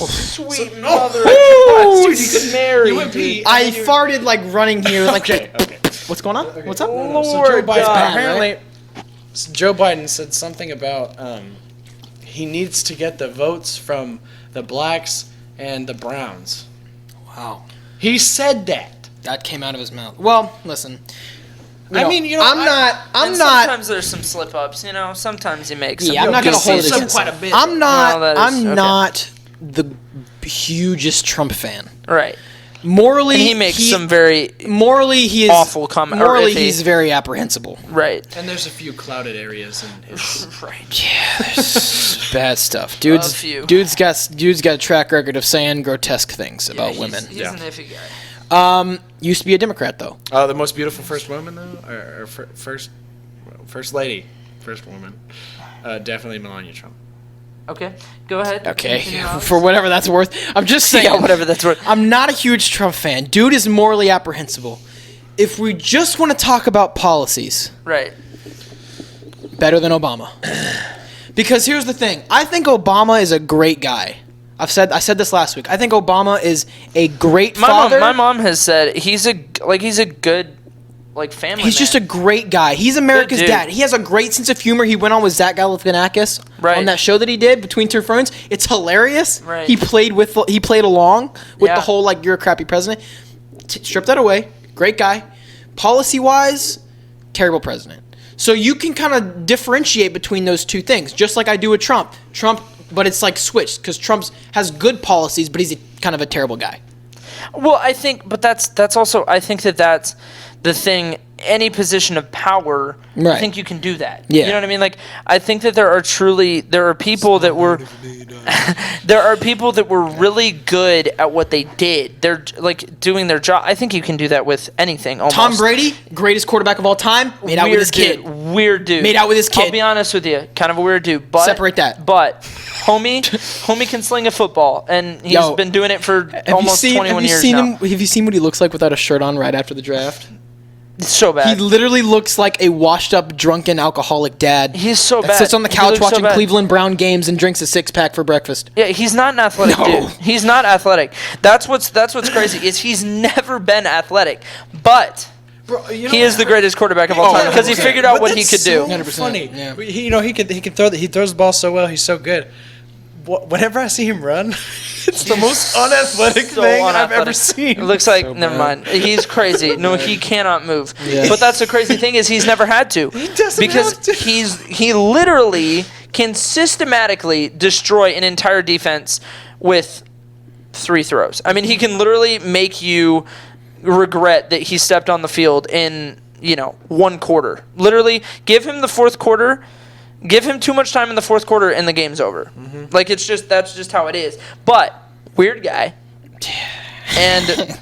sweet mother Oh, of Mary. You would be- I farted like running here. Like, Okay. what's going on? What's up? Lord So Joe Biden, God. apparently, Joe Biden said something about he needs to get the votes from the blacks and the browns. Wow, He said that. that came out of his mouth. Well, listen. I mean, you know, I'm And not. Sometimes there's some slip ups, you know. Sometimes you make some. Yeah, I'm not gonna hold it Some against quite him. a bit. I'm not. Well, that is- I'm okay. not the hugest Trump fan. Right. Morally, And he makes some very morally he is awful comment- or Morally, iffy- he's very apprehensible. right. And there's a few clouded areas in his. Right. Yeah, there's bad stuff. A few. Dude's got a track record of saying grotesque things about women. He's Yeah. an iffy guy. Used to be a Democrat though. The most beautiful first woman though, or first lady, first woman, definitely Melania Trump. Okay. Go ahead. Okay, Continue on. for whatever that's worth. I'm just saying. Yeah, whatever that's worth. I'm not a huge Trump fan. Dude is morally apprehensible. If we just want to talk about policies, Right. better than Obama. Because here's the thing. I think Obama is a great guy. I said this last week. I think Obama is a great father. My mom has said he's a good like family. He's just a great guy. He's America's Good dude. dad. He has a great sense of humor. He went on with Zach Galifianakis Right. on that show that he did, Between Two Ferns. It's hilarious. Right. He played along with Yeah. the whole like you're a crappy president. Strip that away. Great guy. Policy wise, terrible president. So you can kind of differentiate between those two things, just like I do with Trump. But it's like switched because Trump has good policies, but he's kind of a terrible guy. Well, I think, but that's also, I think that's the thing. Any position of power, I Right. think you can do that. Yeah. You know what I mean? Like, I think that there are people that were, there are people that were really good at what they did. They're like doing their job. I think you can do that with anything. Almost. Tom Brady, greatest quarterback of all time, made out with his kid. Weird dude. Made out with his kid. I'll be honest with you, kind of a weird dude. But Separate that. But homie can sling a football, and he's Yo, been doing it for almost 21 years now. Have you seen what he looks like without a shirt on right after the draft? It's so bad. He literally looks like a washed-up, drunken, alcoholic dad. He's so that bad. sits on the He couch looks so watching bad. Cleveland Brown games and drinks a six-pack for breakfast. Yeah, he's not an athletic No. dude. He's not athletic. That's what's crazy is he's never been athletic, but Bro, he is the greatest quarterback of all time because he figured out But what he that's could do. so 100%, funny. yeah. He can throw. He throws the ball so well. He's so good. Whenever I see him run, it's the most unathletic So thing I've unathletic. ever seen. It looks like So never bad. mind. He's crazy. No, he cannot move. Yeah. But that's the crazy thing is he's never had to. He doesn't because have to. he literally can systematically destroy an entire defense with 3 throws. I mean, he can literally make you regret that he stepped on the field in, 1 quarter. Literally, give him the fourth quarter. Give him too much time in the fourth quarter and the game's over. Like that's just how it is. But weird guy. And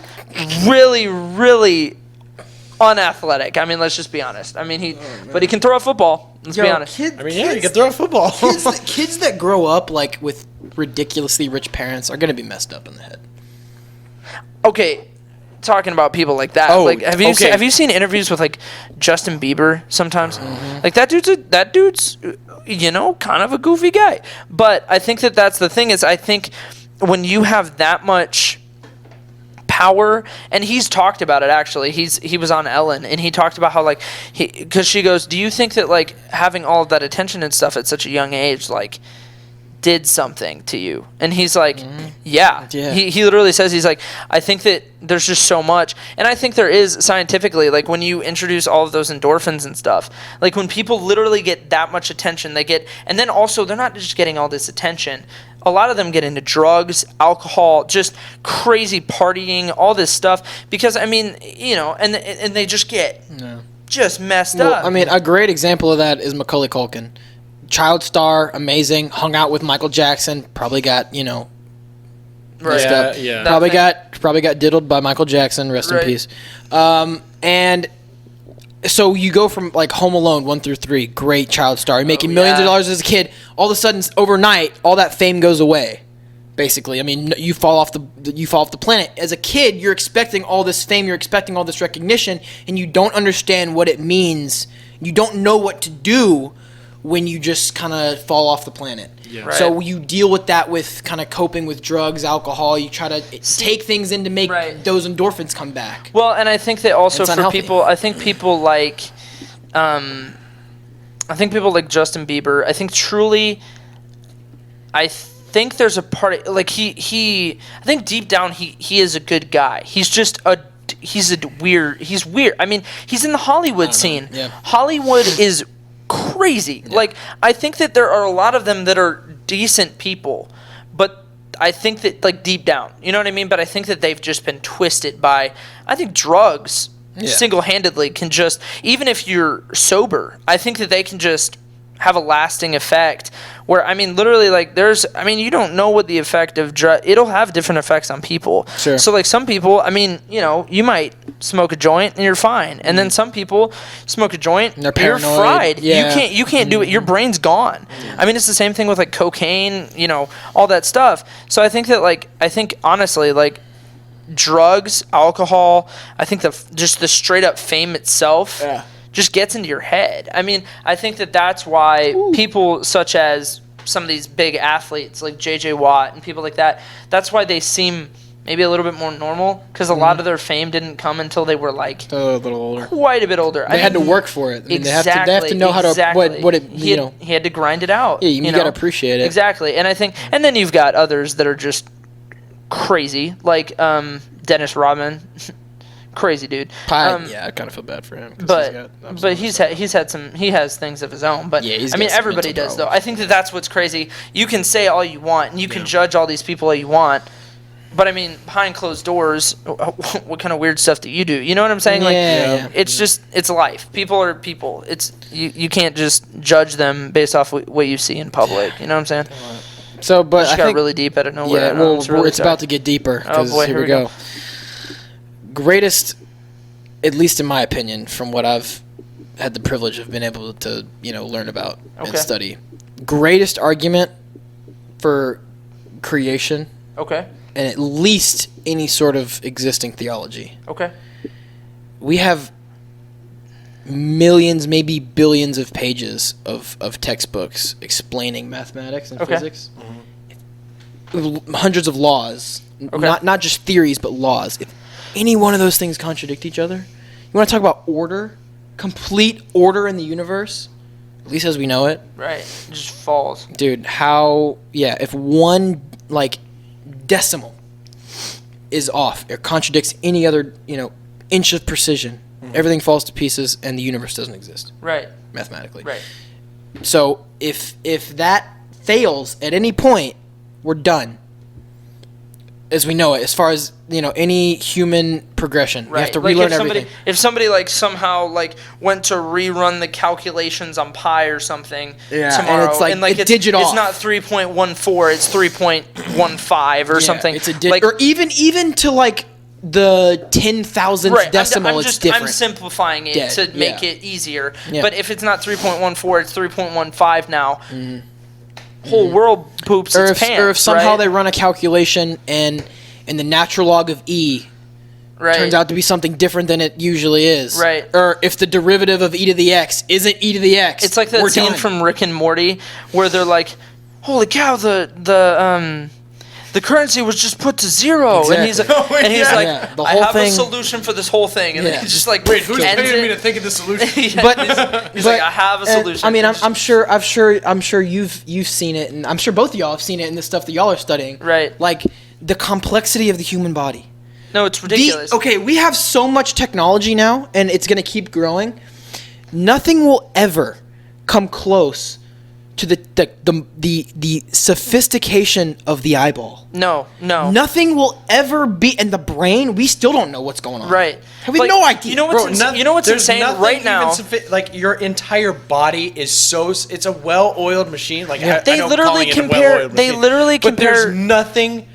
really, really unathletic. I mean, let's just be honest. I mean, but he can throw a football. Let's be honest. I mean, yeah, you can throw a football. Kids that grow up like with ridiculously rich parents are gonna be messed up in the head. Okay, talking about people like that. Oh, like, have you okay. have you seen interviews with like Justin Bieber sometimes? Like that dude's kind of a goofy guy. But I think that's the thing is I think when you have that much power, and he's talked about it actually. He was on Ellen and he talked about how like because she goes, do you think that like having all of that attention and stuff at such a young age like did something to you? And he's like, yeah. He literally says, he's like, I think that there's just so much. And I think there is scientifically, like when you introduce all of those endorphins and stuff, like when people literally get that much attention, and then also they're not just getting all this attention. A lot of them get into drugs, alcohol, just crazy partying, all this stuff. Because, I mean, and they just get just messed up. I mean, a great example of that is Macaulay Culkin. Child star, amazing, hung out with Michael Jackson, probably got, messed up. Yeah. Probably got diddled by Michael Jackson, rest in Right. peace. And so you go from like Home Alone 1 through 3, great child star, you're making millions of dollars as a kid. All of a sudden, overnight, all that fame goes away. Basically, I mean, you fall off the planet. As a kid, you're expecting all this fame, you're expecting all this recognition, and you don't understand what it means. You don't know what to do when you just kind of fall off the planet. Yeah. Right. So you deal with that with kind of coping with drugs, alcohol. You try to take things in to make those endorphins come back. Well, and I think that also It's for unhealthy. people, I think people like Justin Bieber. I think truly, I think there's a part like I think deep down he is a good guy. He's just he's weird. I mean, he's in the Hollywood scene. Yeah. Hollywood is crazy. Like I think that there are a lot of them that are decent people, but I think that like deep down, you know what I mean? But I think that they've just been twisted by I think drugs single-handedly can just, even if you're sober, I think that they can just have a lasting effect where, I mean, literally, like, you don't know what the effect of it'll have different effects on people. Sure. So, like, some people, I mean, you might smoke a joint and you're fine. And then some people smoke a joint, And they're you're paranoid. fried. Yeah. You can't do it. Your brain's gone. I mean, it's the same thing with, like, cocaine, all that stuff. So I think that, honestly, like, drugs, alcohol, I think just the straight up fame itself just gets into your head. I mean, I think that that's why people such as some of these big athletes like JJ Watt and people like that, that's why they seem maybe a little bit more normal, because a lot of their fame didn't come until they were like A little older. quite a bit older. They had to work for it. I mean, Exactly. they have to know how to what it he had to grind it out. Yeah, you gotta appreciate it. Exactly, and I think, and then you've got others that are just crazy, like Dennis Rodman, crazy dude. Yeah, I kind of feel bad for him. But he has things of his own. But Yeah, he's I mean, got some everybody mental does though. problems. I think that's what's crazy. You can say all you want, and you can judge all these people all you want. But I mean, behind closed doors, what kind of weird stuff do you do? You know what I'm saying? Like, Yeah. it's just, it's life. People are people. It's you can't just judge them based off what you see in public. You know what I'm saying? So, but Just I got think really deep out of nowhere. yeah, and well, I'm really it's sorry. about to get deeper. Oh, boy, here we go. Greatest, at least in my opinion, from what I've had the privilege of being able to learn about and Okay. study. Greatest argument for creation Okay. and at least any sort of existing theology. Okay. We have millions, maybe billions of pages of textbooks explaining mathematics and Okay. physics. Hundreds of laws, not just theories, but laws. If any one of those things contradict each other, you want to talk about order, complete order in the universe, at least as we know it, Right. It just falls. dude. If one decimal is off, it contradicts any other inch of precision. Everything falls to pieces, and the universe doesn't exist Right. mathematically. Right. So if that fails at any point, we're done. As we know it, as far as any human progression, we have to Like, relearn everything. If somebody somehow went to rerun the calculations on pi or something Yeah, and tomorrow, it's like a digit it's off. not 3.14, it's 3.15 or something. It's a or even to the 10,000th decimal. It's different. I'm simplifying it to make it easier. Yeah. But if it's not 3.14, it's 3.15 now. Whole world poops Or its pants. if somehow right? they run a calculation and the natural log of e right. turns out to be something different than it usually is. Right. Or if the derivative of e to the x isn't e to the x. It's like that we're scene done. from Rick and Morty where they're like, "Holy cow, the currency was just put to zero," and he's Exactly. like, Yeah, the "I whole have thing- a solution for this whole thing," and Yeah. then he just like Wait, who's ends paying me it. to think of the solution? Yeah, But- he's like, "I have a solution." I mean, And I'm sure you've seen it, and I'm sure both of y'all have seen it in the stuff that y'all are studying. Right. Like the complexity of the human body. no, it's ridiculous. We have so much technology now, and it's going to keep growing. Nothing will ever come close to the sophistication of the eyeball. No. Nothing will ever be, and the brain. We still don't know what's going on. Right. We have no idea. You know what's There's insane nothing right even now? like your entire body is it's a well-oiled machine. Like I They know I'm literally calling it a compare- well-oiled they machine, literally but there's compare- nothing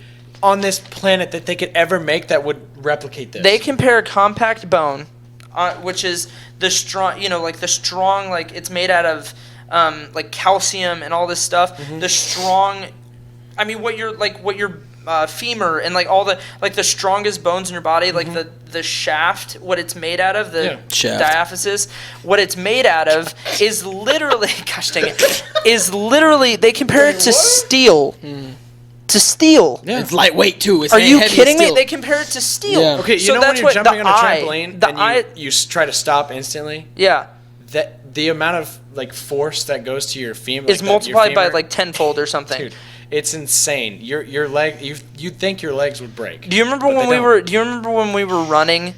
on this planet that they could ever make that would replicate this. They compare compact bone, which is the strong, it's made out of calcium and all this stuff. The strong, I mean, what your femur and all the strongest bones in your body, like the shaft, what it's made out of, the Shaft. diaphysis, what it's made out of is literally, gosh dang it, they compare it to steel. To steel. Yeah. It's lightweight too. It's Are you heavy as kidding me? steel. They compare it to steel. Yeah. Okay, you So know that's when you're what jumping the on a eye- trampoline the and eye- you try to stop instantly? Yeah. That the amount of force that goes to your femur Is multiplied by tenfold or something. Dude, it's insane. Your leg you'd think your legs would break. Do you remember but when they we don't. were? Do you remember when we were running,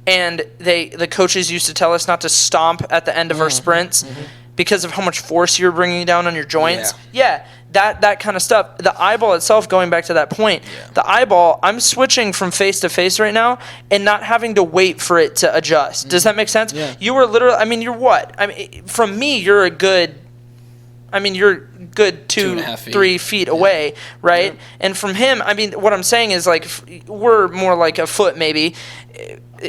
and the coaches used to tell us not to stomp at the end of our sprints because of how much force you were bringing down on your joints? Yeah. That kind of stuff. The eyeball itself, going back to that point, the eyeball, I'm switching from face to face right now and not having to wait for it to adjust. Does that make sense? Yeah. You were literally, I mean, you're what? I mean, from me, you're a good 2.5 feet. 3 feet away, right? Yeah. And from him, I mean, what I'm saying is we're more like a foot maybe,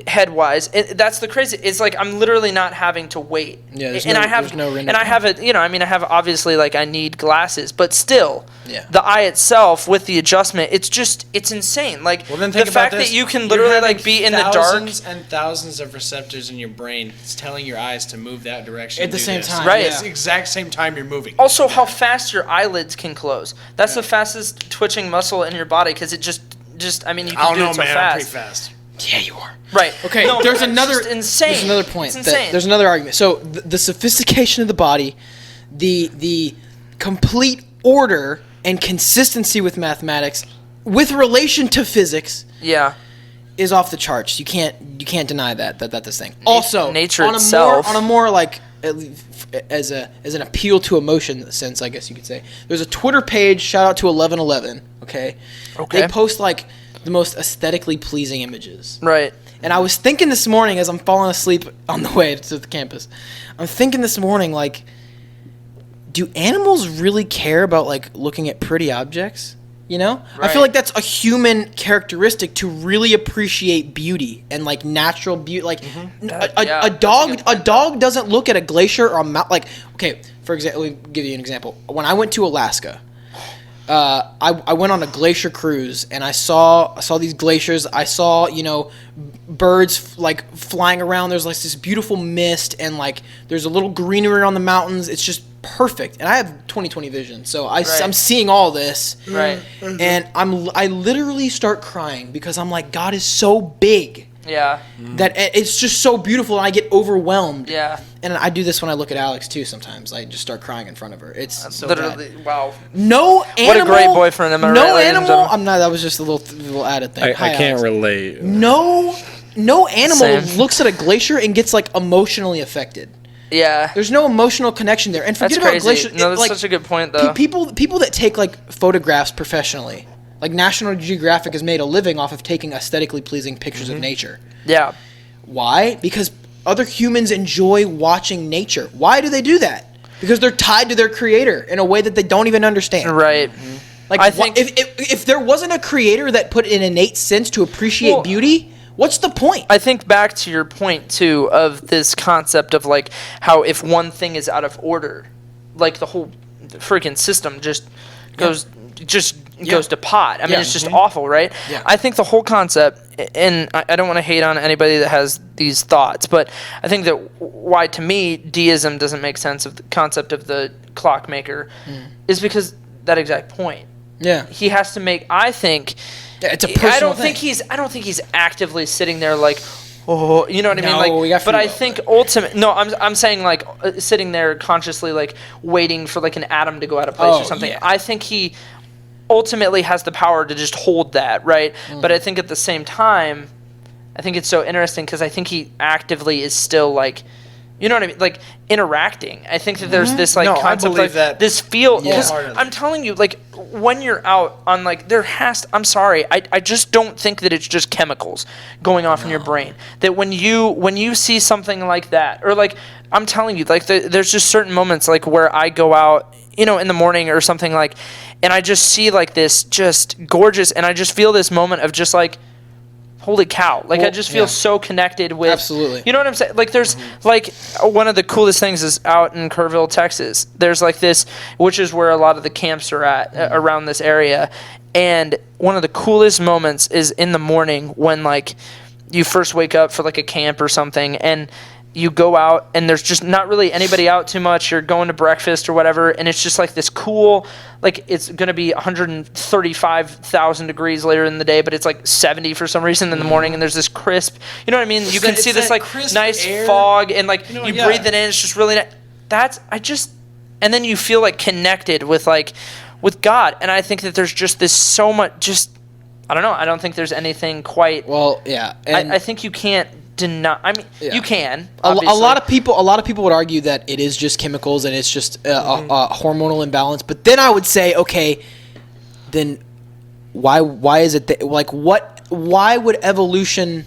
head wise. That's the crazy. It's like I'm literally not having to wait. Yeah, there's and I have no random and I have it. I have obviously I need glasses, but still, Yeah. the eye itself with the adjustment, it's insane. Like Well, then the think fact about this. that you can You're literally having be in the dark. thousands and thousands of receptors in your brain. It's telling your eyes to move that direction At the do same this. time, Right. It's the exact same time you're moving. Also, how fast your eyelids can close. That's the fastest twitching muscle in your body because it just just, I mean, you I can don't do know, it so man. I'm fast. pretty fast. Yeah, you are. Right. Okay, No, there's it's another just insane. There's another point. It's insane. There's another argument. So the sophistication of the body, the complete order and consistency with mathematics, with relation to physics, Yeah. is off the charts. You can't deny that this thing. Also, nature on itself. on a more like as an appeal to emotion sense, I guess you could say. There's a Twitter page. Shout out to 1111. Okay. Okay. They post like the most aesthetically pleasing images. Right. And I was thinking this morning as I'm falling asleep on the way to the campus, I'm thinking this morning, like, do animals really care about, like, looking at pretty objects? You know? I feel Right. like that's a human characteristic to really appreciate beauty and, like, natural beauty. Like, Yeah, a that's a dog good point, dog doesn't look at a glacier or a mountain. Like, okay, for example, let me give you an example. When I went to Alaska, I went on a glacier cruise and I saw these glaciers. I saw, you know, birds like flying around. There's like this beautiful mist and like there's a little greenery on the mountains. It's just perfect. And I have 20/20 vision, so I'm seeing all this. Right. And I literally start crying because I'm like, God is so big Yeah. that it's just so beautiful and I get overwhelmed. Yeah. And I do this when I look at Alex too. Sometimes I just start crying in front of her. It's so Literally, bad. wow. No animal. What a great boyfriend, am I No right, ladies and animal. gentlemen? I'm not. That was just a little added thing. I Hi, can't Alex. relate. No animal Same. looks at a glacier and gets like emotionally affected. Yeah. There's no emotional connection there. And That's forget about crazy. glacier. No, that's like, such a good point, though. People that take like photographs professionally, like National Geographic has made a living off of taking aesthetically pleasing pictures of nature. Yeah. Why? Because other humans enjoy watching nature. Why do they do that? Because they're tied to their creator in a way that they don't even understand. Right. Like, I think- if there wasn't a creator that put an innate sense to appreciate Well, beauty, what's the point? I think back to your point too of this concept of like how if one thing is out of order, like the whole freaking system just goes goes to pot. I mean, Yeah. it's just awful, right? Yeah. I think the whole concept, and I don't want to hate on anybody that has these thoughts, but I think that why to me deism doesn't make sense of the concept of the clockmaker is because that exact point. Yeah. He has to make. I think. Yeah, it's a personal I don't thing. think he's actively sitting there like, oh, you know what I mean? No, Like, we got but free I will, think no, I'm saying like sitting there consciously like waiting for like an atom to go out of place or something. Yeah. I think he ultimately has the power to just hold that, right? But I think at the same time, I think it's so interesting because I think he actively is still like. You know what I mean? Like interacting. I think that there's this like No, I concept believe like that this feel. Because wholeheartedly. I'm telling you, like when you're out on like I'm sorry, I just don't think that it's just chemicals going off in your brain. That when you see something like that, or like I'm telling you, like there's just certain moments like where I go out, you know, in the morning or something like, and I just see like this just gorgeous, and I just feel this moment of just like. Holy cow. Like, I just feel so connected with... Absolutely. You know what I'm saying? Like, there's, like, one of the coolest things is out in Kerrville, Texas. There's, like, this, which is where a lot of the camps are at, around this area. And one of the coolest moments is in the morning when, like, you first wake up for, like, a camp or something, and you go out, and there's just not really anybody out too much. You're going to breakfast or whatever, and it's just, like, this cool... Like, it's going to be 135,000 degrees later in the day, but it's like 70 for some reason in the morning, and there's this crisp, you know what I mean? You can It's see this, that like, crisp nice air. fog, and, like, You know, you yeah. breathe it in, it's just really nice. And then you feel, like, connected with, like, with God, and I think that there's just this so much, just, I don't know, I don't think there's anything quite, Well, yeah. And I think you can't deny, I mean, Yeah. you can, a obviously. lot of people would argue that it is just chemicals and it's just a hormonal imbalance. But then I would say, okay, then why is it that, like why would evolution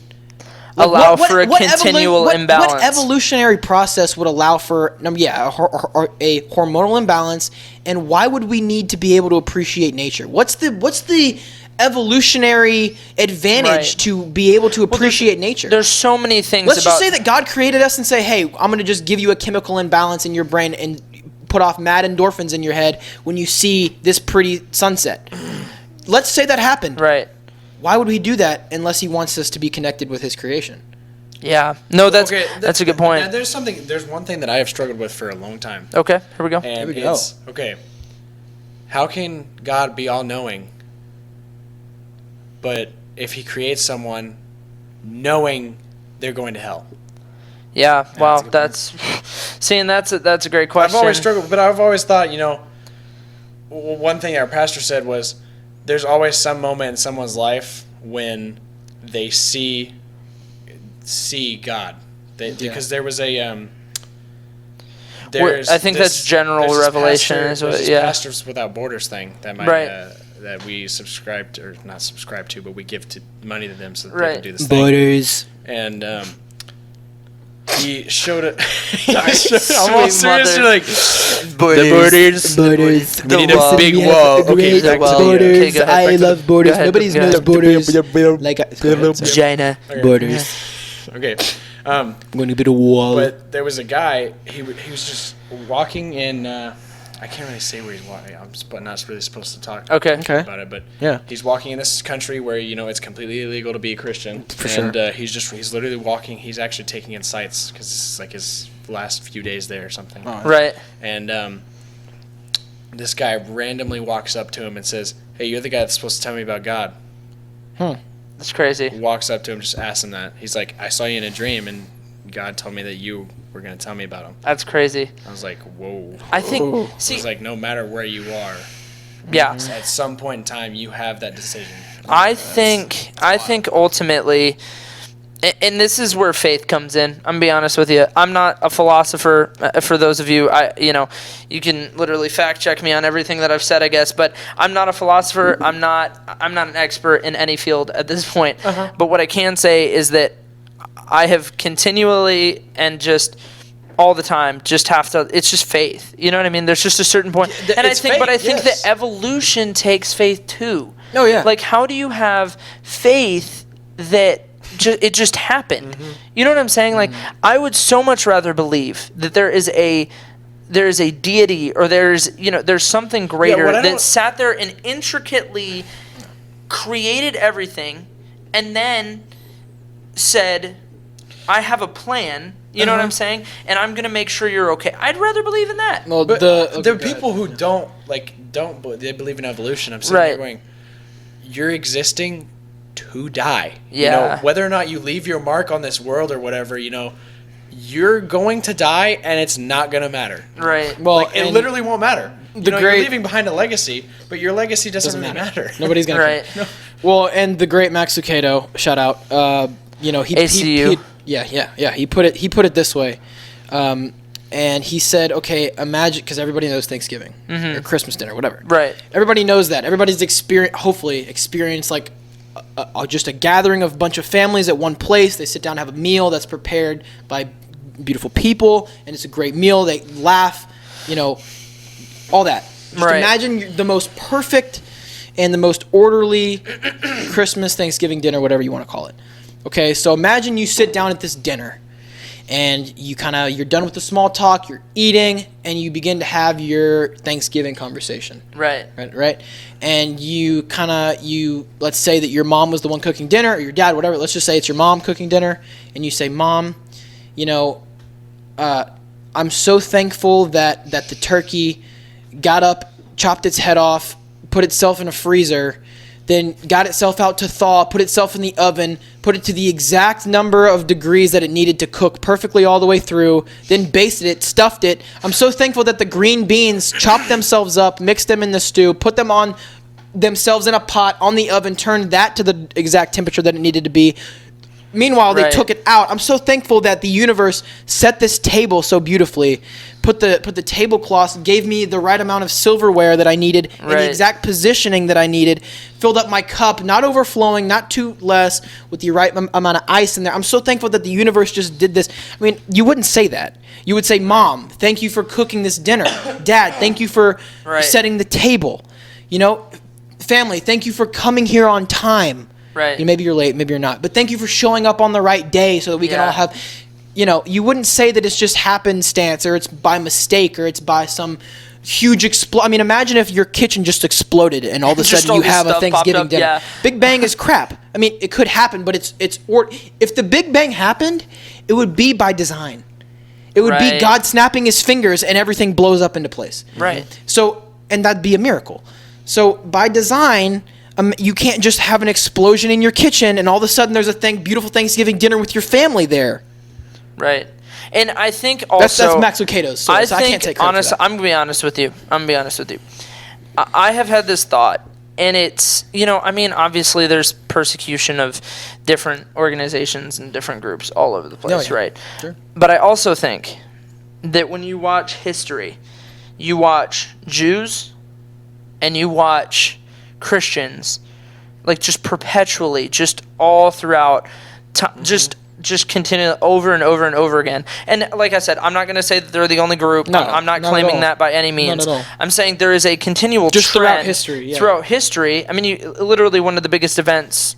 Allow for a continual imbalance. What evolutionary process would allow for a hormonal imbalance, and why would we need to be able to appreciate nature? What's the evolutionary advantage Right. to be able to appreciate nature? There's so many things Let's about... just say that God created us and say, hey, I'm going to just give you a chemical imbalance in your brain and put off mad endorphins in your head when you see this pretty sunset. Let's say that happened. Right. Why would he do that unless he wants us to be connected with his creation? Yeah. No, that's a good point. Now, there's one thing that I have struggled with for a long time. Okay, here we go. And we go. it's, okay, how can God be all-knowing but if he creates someone knowing they're going to hell? Yeah. Wow. That's a good That's a great question. I've always struggled, but I've always thought, one thing our pastor said was, there's always some moment in someone's life when they see God. Because there was a I think that's general revelation. There's this Pastors Without Borders thing that that we subscribe to, or not subscribe to, but we give money to them so that they can do this thing. Borders. And he showed it. I'm all serious. Like, Borders. Borders. We need a big wall. Okay, back to the Borders. Okay, go ahead. I love borders. Go ahead. Nobody knows borders. Like Vagina. borders. Okay. I'm going to build a wall. But there was a guy. He was just walking in. I can't really say where he's walking. I'm not really supposed to talk Okay. about it. But Yeah. he's walking in this country where it's completely illegal to be a Christian. For sure. And he's literally walking. He's actually taking in sights because this is like his last few days there or something. Oh. Right. And this guy randomly walks up to him and says, "Hey, you're the guy that's supposed to tell me about God." That's crazy. Walks up to him, just asks him that. He's like, "I saw you in a dream, and God told me that you were going to tell me about him." That's crazy. I was like, whoa. I think. I See. was like, no matter where you are, Yeah. at some point in time, you have that decision. I think ultimately, and this is where faith comes in. I'm gonna be honest with you. I'm not a philosopher. For those of you, you can literally fact check me on everything that I've said, I guess. But I'm not a philosopher. I'm not an expert in any field at this point. But what I can say is that I have continually and just all the time just have to. It's just faith. You know what I mean? There's just a certain point, and I think that evolution takes faith too. Oh, yeah. Like, how do you have faith that it just happened? You know what I'm saying? Like, I would so much rather believe that there is a deity, or there's something greater that sat there and intricately created everything and then said, I have a plan, you know what I'm saying? And I'm going to make sure you're okay. I'd rather believe in that. Well, But there are people who they believe in evolution. I'm sitting there going, you're existing to die. Yeah. Whether or not you leave your mark on this world or whatever, you're going to die, and it's not going to matter. Right. Well, It literally won't matter. You're leaving behind a legacy, but your legacy doesn't really matter. Nobody's gonna. Right. No. Well, and the great Max Lucado, shout out. He ACU. He put it this way, and he said, okay, imagine, because everybody knows Thanksgiving or Christmas dinner, whatever. Right. Everybody knows that. Everybody's hopefully experienced like just a gathering of a bunch of families at one place. They sit down and have a meal that's prepared by beautiful people, and it's a great meal. They laugh, all that. Just imagine the most perfect and the most orderly Christmas, Thanksgiving dinner, whatever you want to call it. Okay, so imagine you sit down at this dinner, and you're done with the small talk, you're eating, and you begin to have your Thanksgiving conversation. Right. And let's say that your mom was the one cooking dinner, or your dad, whatever. Let's just say it's your mom cooking dinner, and you say, Mom, I'm so thankful that the turkey got up, chopped its head off, put itself in a freezer, then got itself out to thaw, put itself in the oven, put it to the exact number of degrees that it needed to cook perfectly all the way through, then basted it, stuffed it. I'm so thankful that the green beans chopped themselves up, mixed them in the stew, put them on themselves in a pot on the oven, turned that to the exact temperature that it needed to be. Meanwhile, they took it out. I'm so thankful that the universe set this table so beautifully, put the tablecloths, gave me the right amount of silverware that I needed, in the exact positioning that I needed, filled up my cup, not overflowing, not too less, with the right amount of ice in there. I'm so thankful that the universe just did this. I mean, you wouldn't say that. You would say, Mom, thank you for cooking this dinner. Dad, thank you for setting the table. Family, thank you for coming here on time. Right. Maybe you're late, maybe you're not. But thank you for showing up on the right day so that we can all have, you wouldn't say that it's just happenstance, or it's by mistake, or it's by some huge I mean, imagine if your kitchen just exploded and all of a sudden you have a Thanksgiving dinner. Yeah. Big Bang is crap. I mean, it could happen, but if the Big Bang happened, it would be by design. It would be God snapping his fingers and everything blows up into place. Right. So, and that'd be a miracle. So by design, You can't just have an explosion in your kitchen and all of a sudden there's a beautiful Thanksgiving dinner with your family there. Right. And I think also that's Max Lucado's. So I can't take credit for that. I'm gonna be honest with you. I have had this thought, and it's obviously there's persecution of different organizations and different groups all over the place, right? Sure. But I also think that when you watch history, you watch Jews and you watch Christians, like just perpetually, just all throughout, just continue over and over and over again. And like I said, I'm not going to say that they're the only group. No, I'm not not claiming at all. that by any means. Not at all. I'm saying there is a continual Just trend throughout history, yeah. Throughout history. I mean, literally one of the biggest events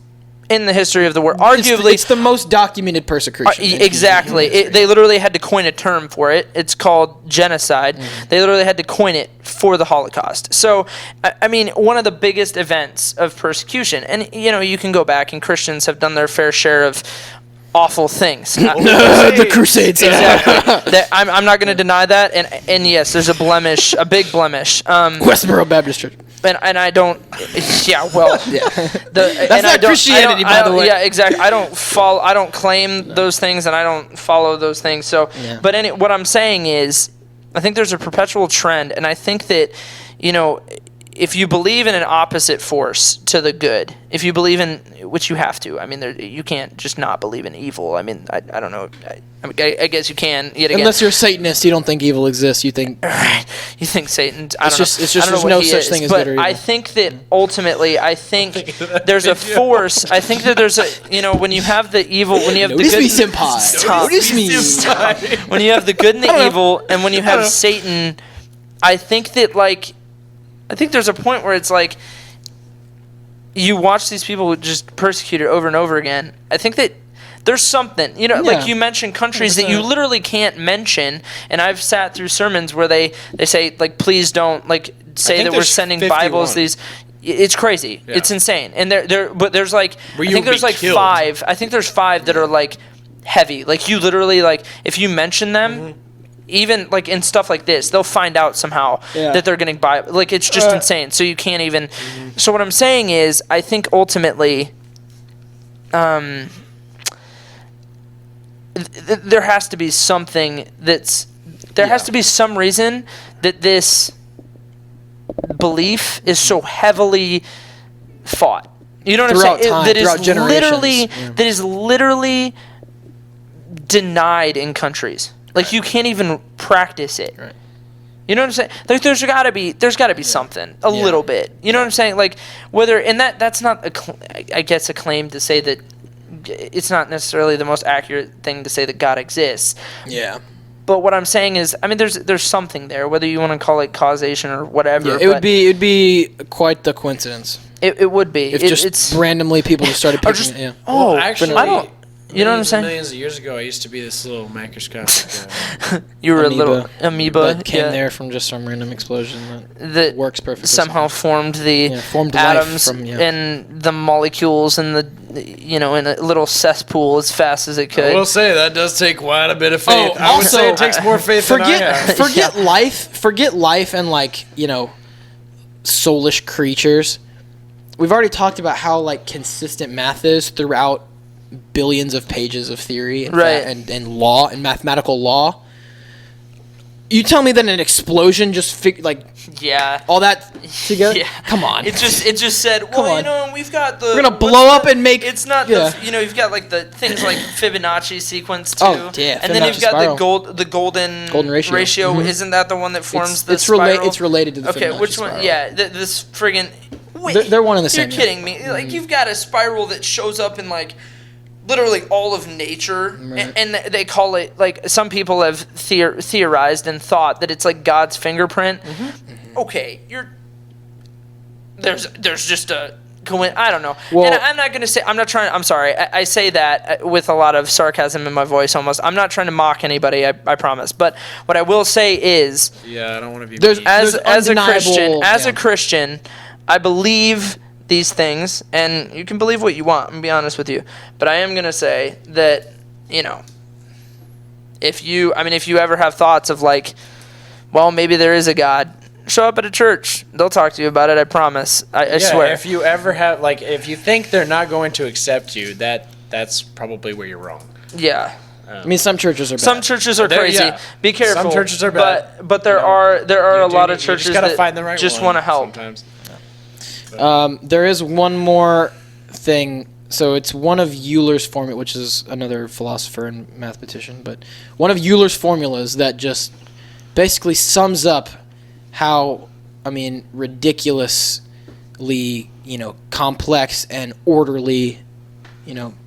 in the history of the world. Arguably, it's the most documented persecution. Exactly. They literally had to coin a term for it. It's called genocide. They literally had to coin it for the Holocaust. So, I mean, one of the biggest events of persecution, and you can go back, and Christians have done their fair share of awful things. The Crusades. Exactly. I'm not going to deny that. And yes, there's a big blemish. Westboro Baptist Church. And I don't. Yeah, well. Yeah. That's not Christianity, by the way. Yeah, exactly. I don't claim those things, and I don't follow those things. So, Yeah. but what I'm saying is, I think there's a perpetual trend, and I think that, if you believe in an opposite force to the good, if you believe in, which you have to, I mean, you can't just not believe in evil. I mean, I don't know. I guess you can. Yet again, Unless you're a Satanist, you don't think evil exists. You think you think Satan. It's just there's no such thing as but good or evil. I think that ultimately, there's a force. I think that there's when you have the evil, when you have Notice the good. me, senpai. Stop. Notice me. Stop. When you have the good and the evil, and when you have Satan, I think that I think there's a point where it's like you watch these people just persecuted over and over again. I think that there's something, like you mentioned countries that you literally can't mention, and I've sat through sermons where they say, like, please don't, like, say that we're sending 51. Bibles, it's crazy. Yeah. It's insane. And but there's like, Where I think there's like killed. 5. I think there's 5 that are like heavy. Like you literally, like, if you mention them, even like in stuff like this, they'll find out somehow that they're getting by. Like, it's just insane. So you can't even. So what I'm saying is, I think ultimately, there has to be something has to be some reason that this belief is so heavily fought. You know what Throughout I'm saying? time, throughout generations. That is literally denied in countries. Like, you can't even practice it. Right. You know what I'm saying? Like, there's got to be something a little bit. You know what I'm saying? Like, whether, and that's not I guess a claim to say that it's not necessarily the most accurate thing to say that God exists. Yeah. But what I'm saying is, I mean, there's something there, whether you want to call it causation or whatever. Yeah, it'd be quite the coincidence. It would be. If it's randomly people just started picking it. Yeah. Oh, actually, I don't. You know what I'm saying? Millions of years ago, I used to be this little microscopic. You were a little amoeba that came there from just some random explosion that works perfectly. Somehow formed the atoms and the molecules and in a little cesspool as fast as it could. I will say that does take quite a bit of faith. I would say it takes more faith than I have. Forget life and soulish creatures. We've already talked about how consistent math is throughout billions of pages of theory and law and mathematical law. You tell me that an explosion just all that together? Yeah. Come on. It just said, we've got the... We're going to blow up and make... It's not you've got the things like Fibonacci sequence too. Oh, yeah. And then you've got the golden ratio. Mm-hmm. Isn't that the one that forms the spiral? It's related to the Fibonacci spiral. Okay, which one? Spiral. Yeah, this friggin'... Wait, they're one and the same. You're kidding me. Like, you've got a spiral that shows up in literally all of nature, right. and they call it, some people have theorized and thought that it's like God's fingerprint. Mm-hmm. Mm-hmm. Okay, there's just a I don't know. Well, and I'm not gonna say, I'm sorry, I say that with a lot of sarcasm in my voice almost. I'm not trying to mock anybody, I promise. But what I will say is, I don't want to be as a Christian, I believe these things, and you can believe what you want, I'm gonna be honest with you, but I am gonna say that, if you ever have thoughts of maybe there is a God, show up at a church. They'll talk to you about it. I promise. I swear. If you ever have if you think they're not going to accept you, that's probably where you're wrong. Yeah. I mean, some churches are bad. Some churches are They're- crazy. yeah. Be careful. Some churches are bad. But there are a lot of You churches just gotta that find the right just one want to help. sometimes. There is one more thing. So it's one of Euler's formula, which is another philosopher and mathematician, but one of Euler's formulas that just basically sums up how, ridiculously, complex and orderly,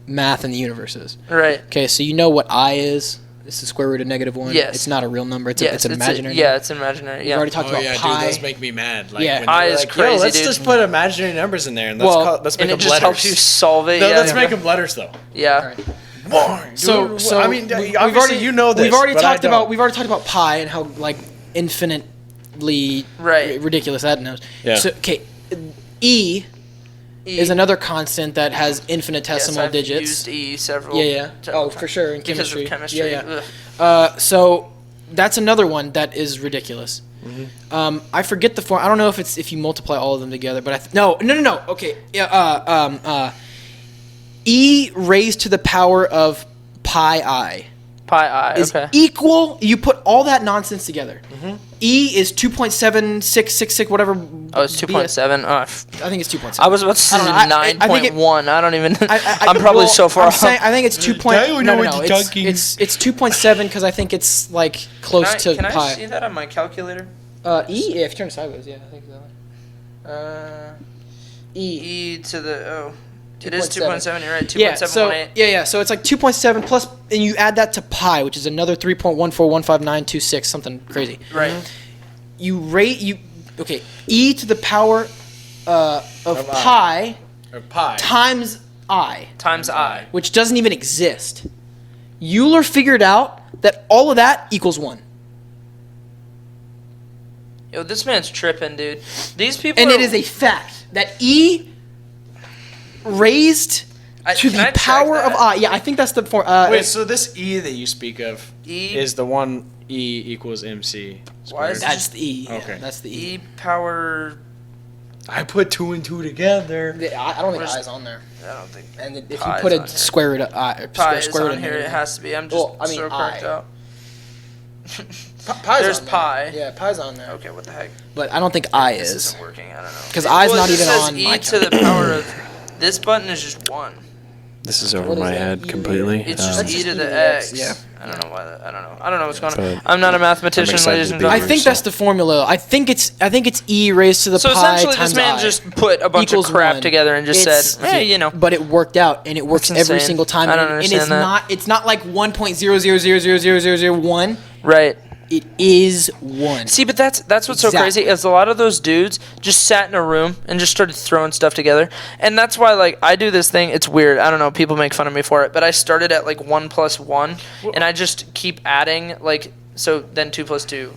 math in the universe is. Right. Okay, so you know what I is? It's the square root of -1. Yes. It's not a real number. It's Yes, an imaginary yeah, number. it's imaginary. We've Yeah. already talked Oh about yeah, pi. dude, those make me mad. Like, Yeah. when Pi they're is like, crazy, Yo, let's dude. just put imaginary numbers in there and let's make And them it just letters. helps you solve it. No, Yeah. let's make them letters though. Yeah. So obviously you know this. We've already but I talked don't. about pi and how infinitely Right. ridiculous that is. Yeah. So E is another constant that has infinitesimal I've digits. used E several. Yeah. several Oh, times. for sure in Because chemistry. of chemistry. Yeah. Ugh. So that's another one that is ridiculous. I forget the form. I don't know if you multiply all of them together, but no. Okay. E raised to the power of pi I Pi I. is Okay. equal. You put all that nonsense together. E is 2.7666 whatever. Oh, it's 2.7. Oh, I think it's 2.7. I was about to say I don't know. I think it- 9.1. I don't even. I'm probably so far I'm off. saying, I think it's 2. I don't know No, what you're talking. it's 2.7 because I think it's like close to Can I pi. see that on my calculator? E, yeah, if you turn it sideways, yeah, I think so. E. E to the it is 2.7. 2.7. You're right. Yeah, so 2.718. so it's like 2.7 plus, and you add that to pi, which is another 3.1415926, something crazy. Right. You rate e to the power of pi Or pi. times I, Times I. which doesn't even exist. Euler figured out that all of that equals 1. Yo, this man's tripping, dude. These people. And are, it is a fact that E raised to can I the check power of that? I. Yeah, I think that's the form. Wait, so this E that you speak of E. is the one E equals MC Why is squared. that's the E. Yeah, Okay. that's the E. E power. I put 2 and 2 together. I don't think Where's- I's on there. I don't think. And if Pi you put is a on here. square root of I, Pi is square root on of here. It has to be. I'm just Well, I mean, so cracked I. out. Pi's There's on there. pi. Yeah, pi's on there. Okay, what the heck? But I don't think I This is. isn't working. I don't know. 'Cause I's not it even says on E my to the power of. This button is just 1. This is over What is my that? head E- completely. It's That's just just E to E the to the X, X. yeah. I don't know why. I don't know what's going on. But I'm not a mathematician, excited ladies to and be I gentlemen. think that's the formula. I think it's E raised to the So pi essentially, times this man I just put a bunch of equals crap 1. together and just said, "Hey, you know." But it worked out, and it works That's every insane. single time. I don't and it's understand that. not. It's not like 1.000000001. Right. It is 1. See, but that's what's so crazy Exactly. is a lot of those dudes just sat in a room and just started throwing stuff together, and that's why like I do this thing. It's weird. I don't know. People make fun of me for it, but I started at like 1 + 1, and I just keep adding like so. Then 2 + 2,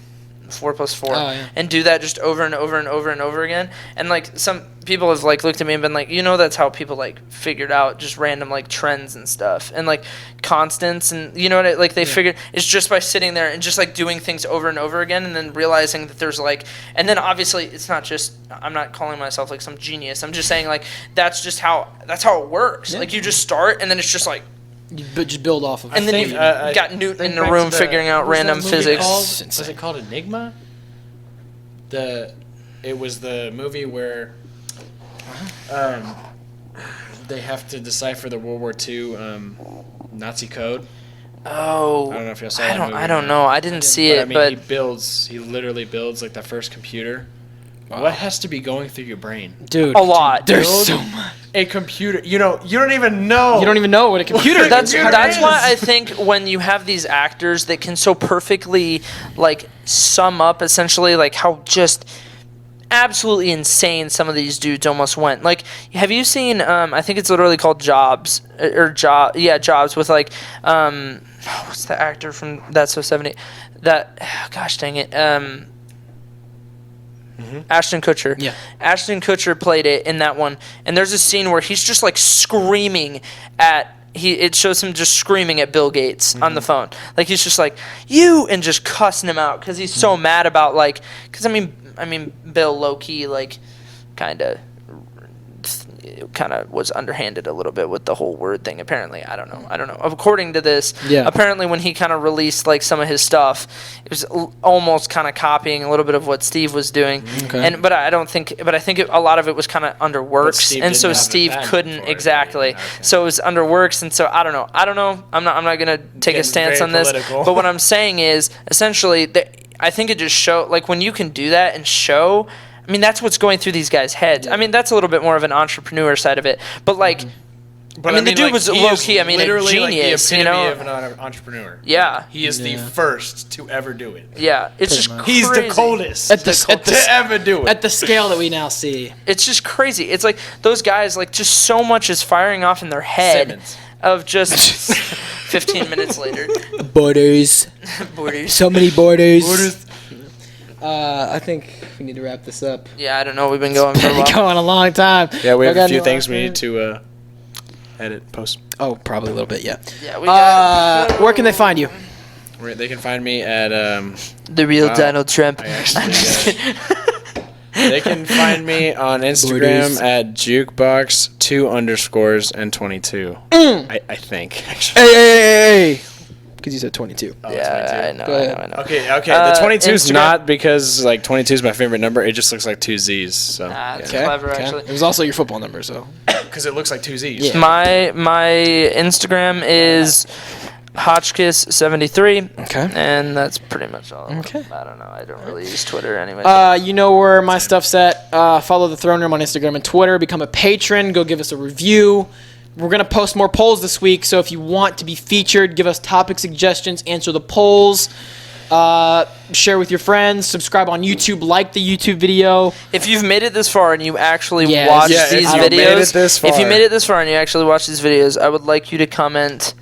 4 + 4, Oh, yeah. and do that just over and over and over and over again. And like some people have like looked at me and been like, that's how people like figured out just random like trends and stuff and like constants and like they figured it's just by sitting there and just like doing things over and over again and then realizing that there's like and then obviously it's not just I'm not calling myself like some genius. I'm just saying like that's how it works. Like you just start and then it's just like Just build off of it. and then think, you've I got Newton think in the back room to figuring out what was random that movie physics. called? It's insane. Was it called Enigma? It was the movie where they have to decipher the World War II Nazi code. Oh, I don't know if y'all saw that movie. I don't know. I didn't see But, it, I mean, but he literally builds like the first computer. What has to be going through your brain? Dude, a lot. There's Build so much. A computer. You don't even know. You don't even know what a computer is. That's Computer is. why I think when you have these actors that can so perfectly like sum up essentially like how just absolutely insane some of these dudes almost went. Like, have you seen? I think it's literally called Jobs Jobs with like what's the actor from That's So 70? Gosh dang it. Ashton Kutcher. Yeah. Ashton Kutcher played it in that one, and there's a scene where he's just like screaming at. It shows him just screaming at Bill Gates on the phone, like he's just like you, and just cussing him out because he's so mad about like. Because I mean, I mean, Bill low key like kind of was underhanded a little bit with the whole word thing. Apparently, I don't know. According to this, apparently when he kind of released like some of his stuff, it was almost kind of copying a little bit of what Steve was doing. Okay. But I think a lot of it was kind of under works, and so Steve couldn't exactly. So it was under works, and so I don't know. I'm not gonna take a stance on this. But what I'm saying is essentially that I think it just like when you can do that and show. I mean, that's what's going through these guys' heads. I mean, that's a little bit more of an entrepreneur side of it. But, like, But I mean, the dude was low-key, I mean, a genius, like the epitome you know? of an entrepreneur. Yeah. He is the first to ever do it. Yeah. It's just much. crazy. He's the coldest to ever do it. At the scale that we now see. It's just crazy. It's like those guys, like, just so much is firing off in their head Simmons. of just 15 minutes later. Borders. Borders. So many borders. I think we need to wrap this up. Yeah, I don't know. We've been going for a while. Going a long time. Yeah, we have I a got few any things last we need to edit, post. Oh, probably a little bit, yeah. Yeah, we got... Where can they find you? They can find me at The real wow. Donald Trump. I actually, they can find me on Instagram at jukebox 2_and22. I think. Actually. Hey. Because you said 22. Oh, Yeah, 22. I Go ahead. know. Okay. The 22 is Instagram- not because like 22 is my favorite number. It just looks like two Z's. So That's Okay. clever, Okay. actually. It was also your football number, so. because it looks like two Z's. Yeah. My Instagram is Hotchkiss73. Okay. And that's pretty much all. Okay. I don't know. I don't really use Twitter anyway. You know where my stuff's at. Follow the Throne Room on Instagram and Twitter. Become a patron. Go give us a review. We're going to post more polls this week, so if you want to be featured, give us topic suggestions, answer the polls, share with your friends, subscribe on YouTube, like the YouTube video. If you've made it this far and you actually Yes. watch Yeah, these if you made videos, it this if you far. made it this far and you actually watch these videos, I would like you to comment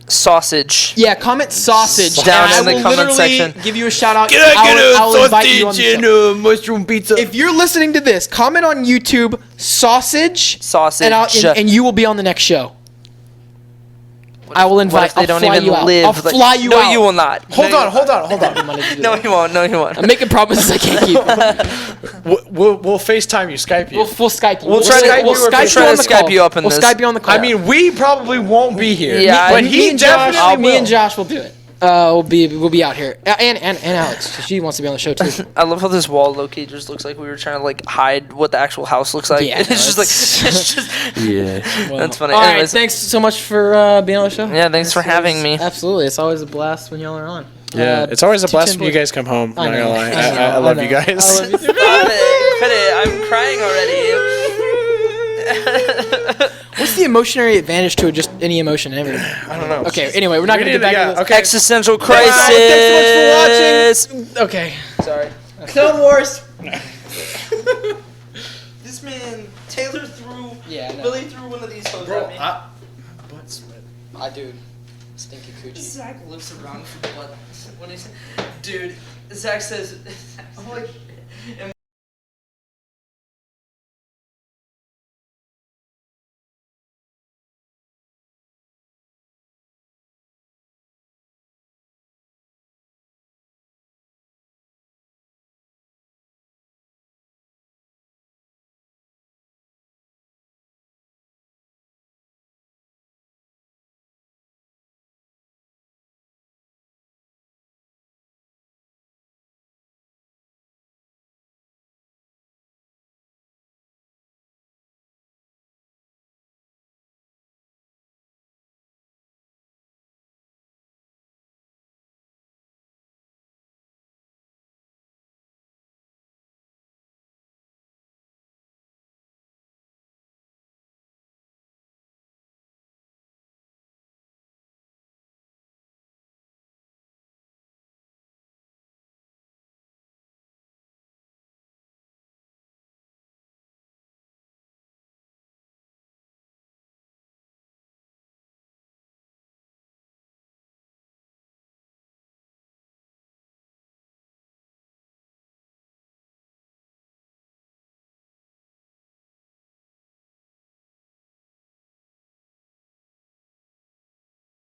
sausage. Yeah, comment sausage. Down and in the I will comment literally section. give you a shout out. Can I get I'll invite you on the show. mushroom pizza? If you're listening to this, comment on YouTube sausage, Sausage. and you will be on the next show. I will What invite. if they I'll don't fly even you out. live? I'll Like- fly you no, out. you will not. Hold on. No, he won't. No, he won't. I'm making promises I can't keep. We'll FaceTime you, Skype you. We'll Skype you. We'll try to- Skype we'll you or try FaceTime to on the Skype call. you up in We'll this. Skype you on the call. I mean, we probably won't be here. Yeah, but me he and Josh- definitely me and will. Josh will do it. We'll be out here, and Alex. She wants to be on the show too. I love how this wall low-key just looks like we were trying to like hide what the actual house looks like. Yeah, It's no, just like it's just that's funny. All right, Anyways, thanks so much for being on the show. yeah, thanks for having me. Absolutely, it's always a blast when y'all are on. Yeah, it's always a blast 210 when you guys come home. I Not know, gonna lie. I know, I love I you know. guys. I love you too. Stop it! Quit it! I'm crying already. What's the emotionary advantage to just any emotion and everything? I don't know. Okay, anyway, we're not going to get back to this. Okay. Existential Thanks crisis. so much for watching. Okay. Sorry. Clone Wars. This man Taylor threw. Yeah, no. Billy threw one of these hose Bro, at me. butt sweat. I do. Stinky coochie. Zach looks around for blood. When he said, dude, Zach says, I'm like,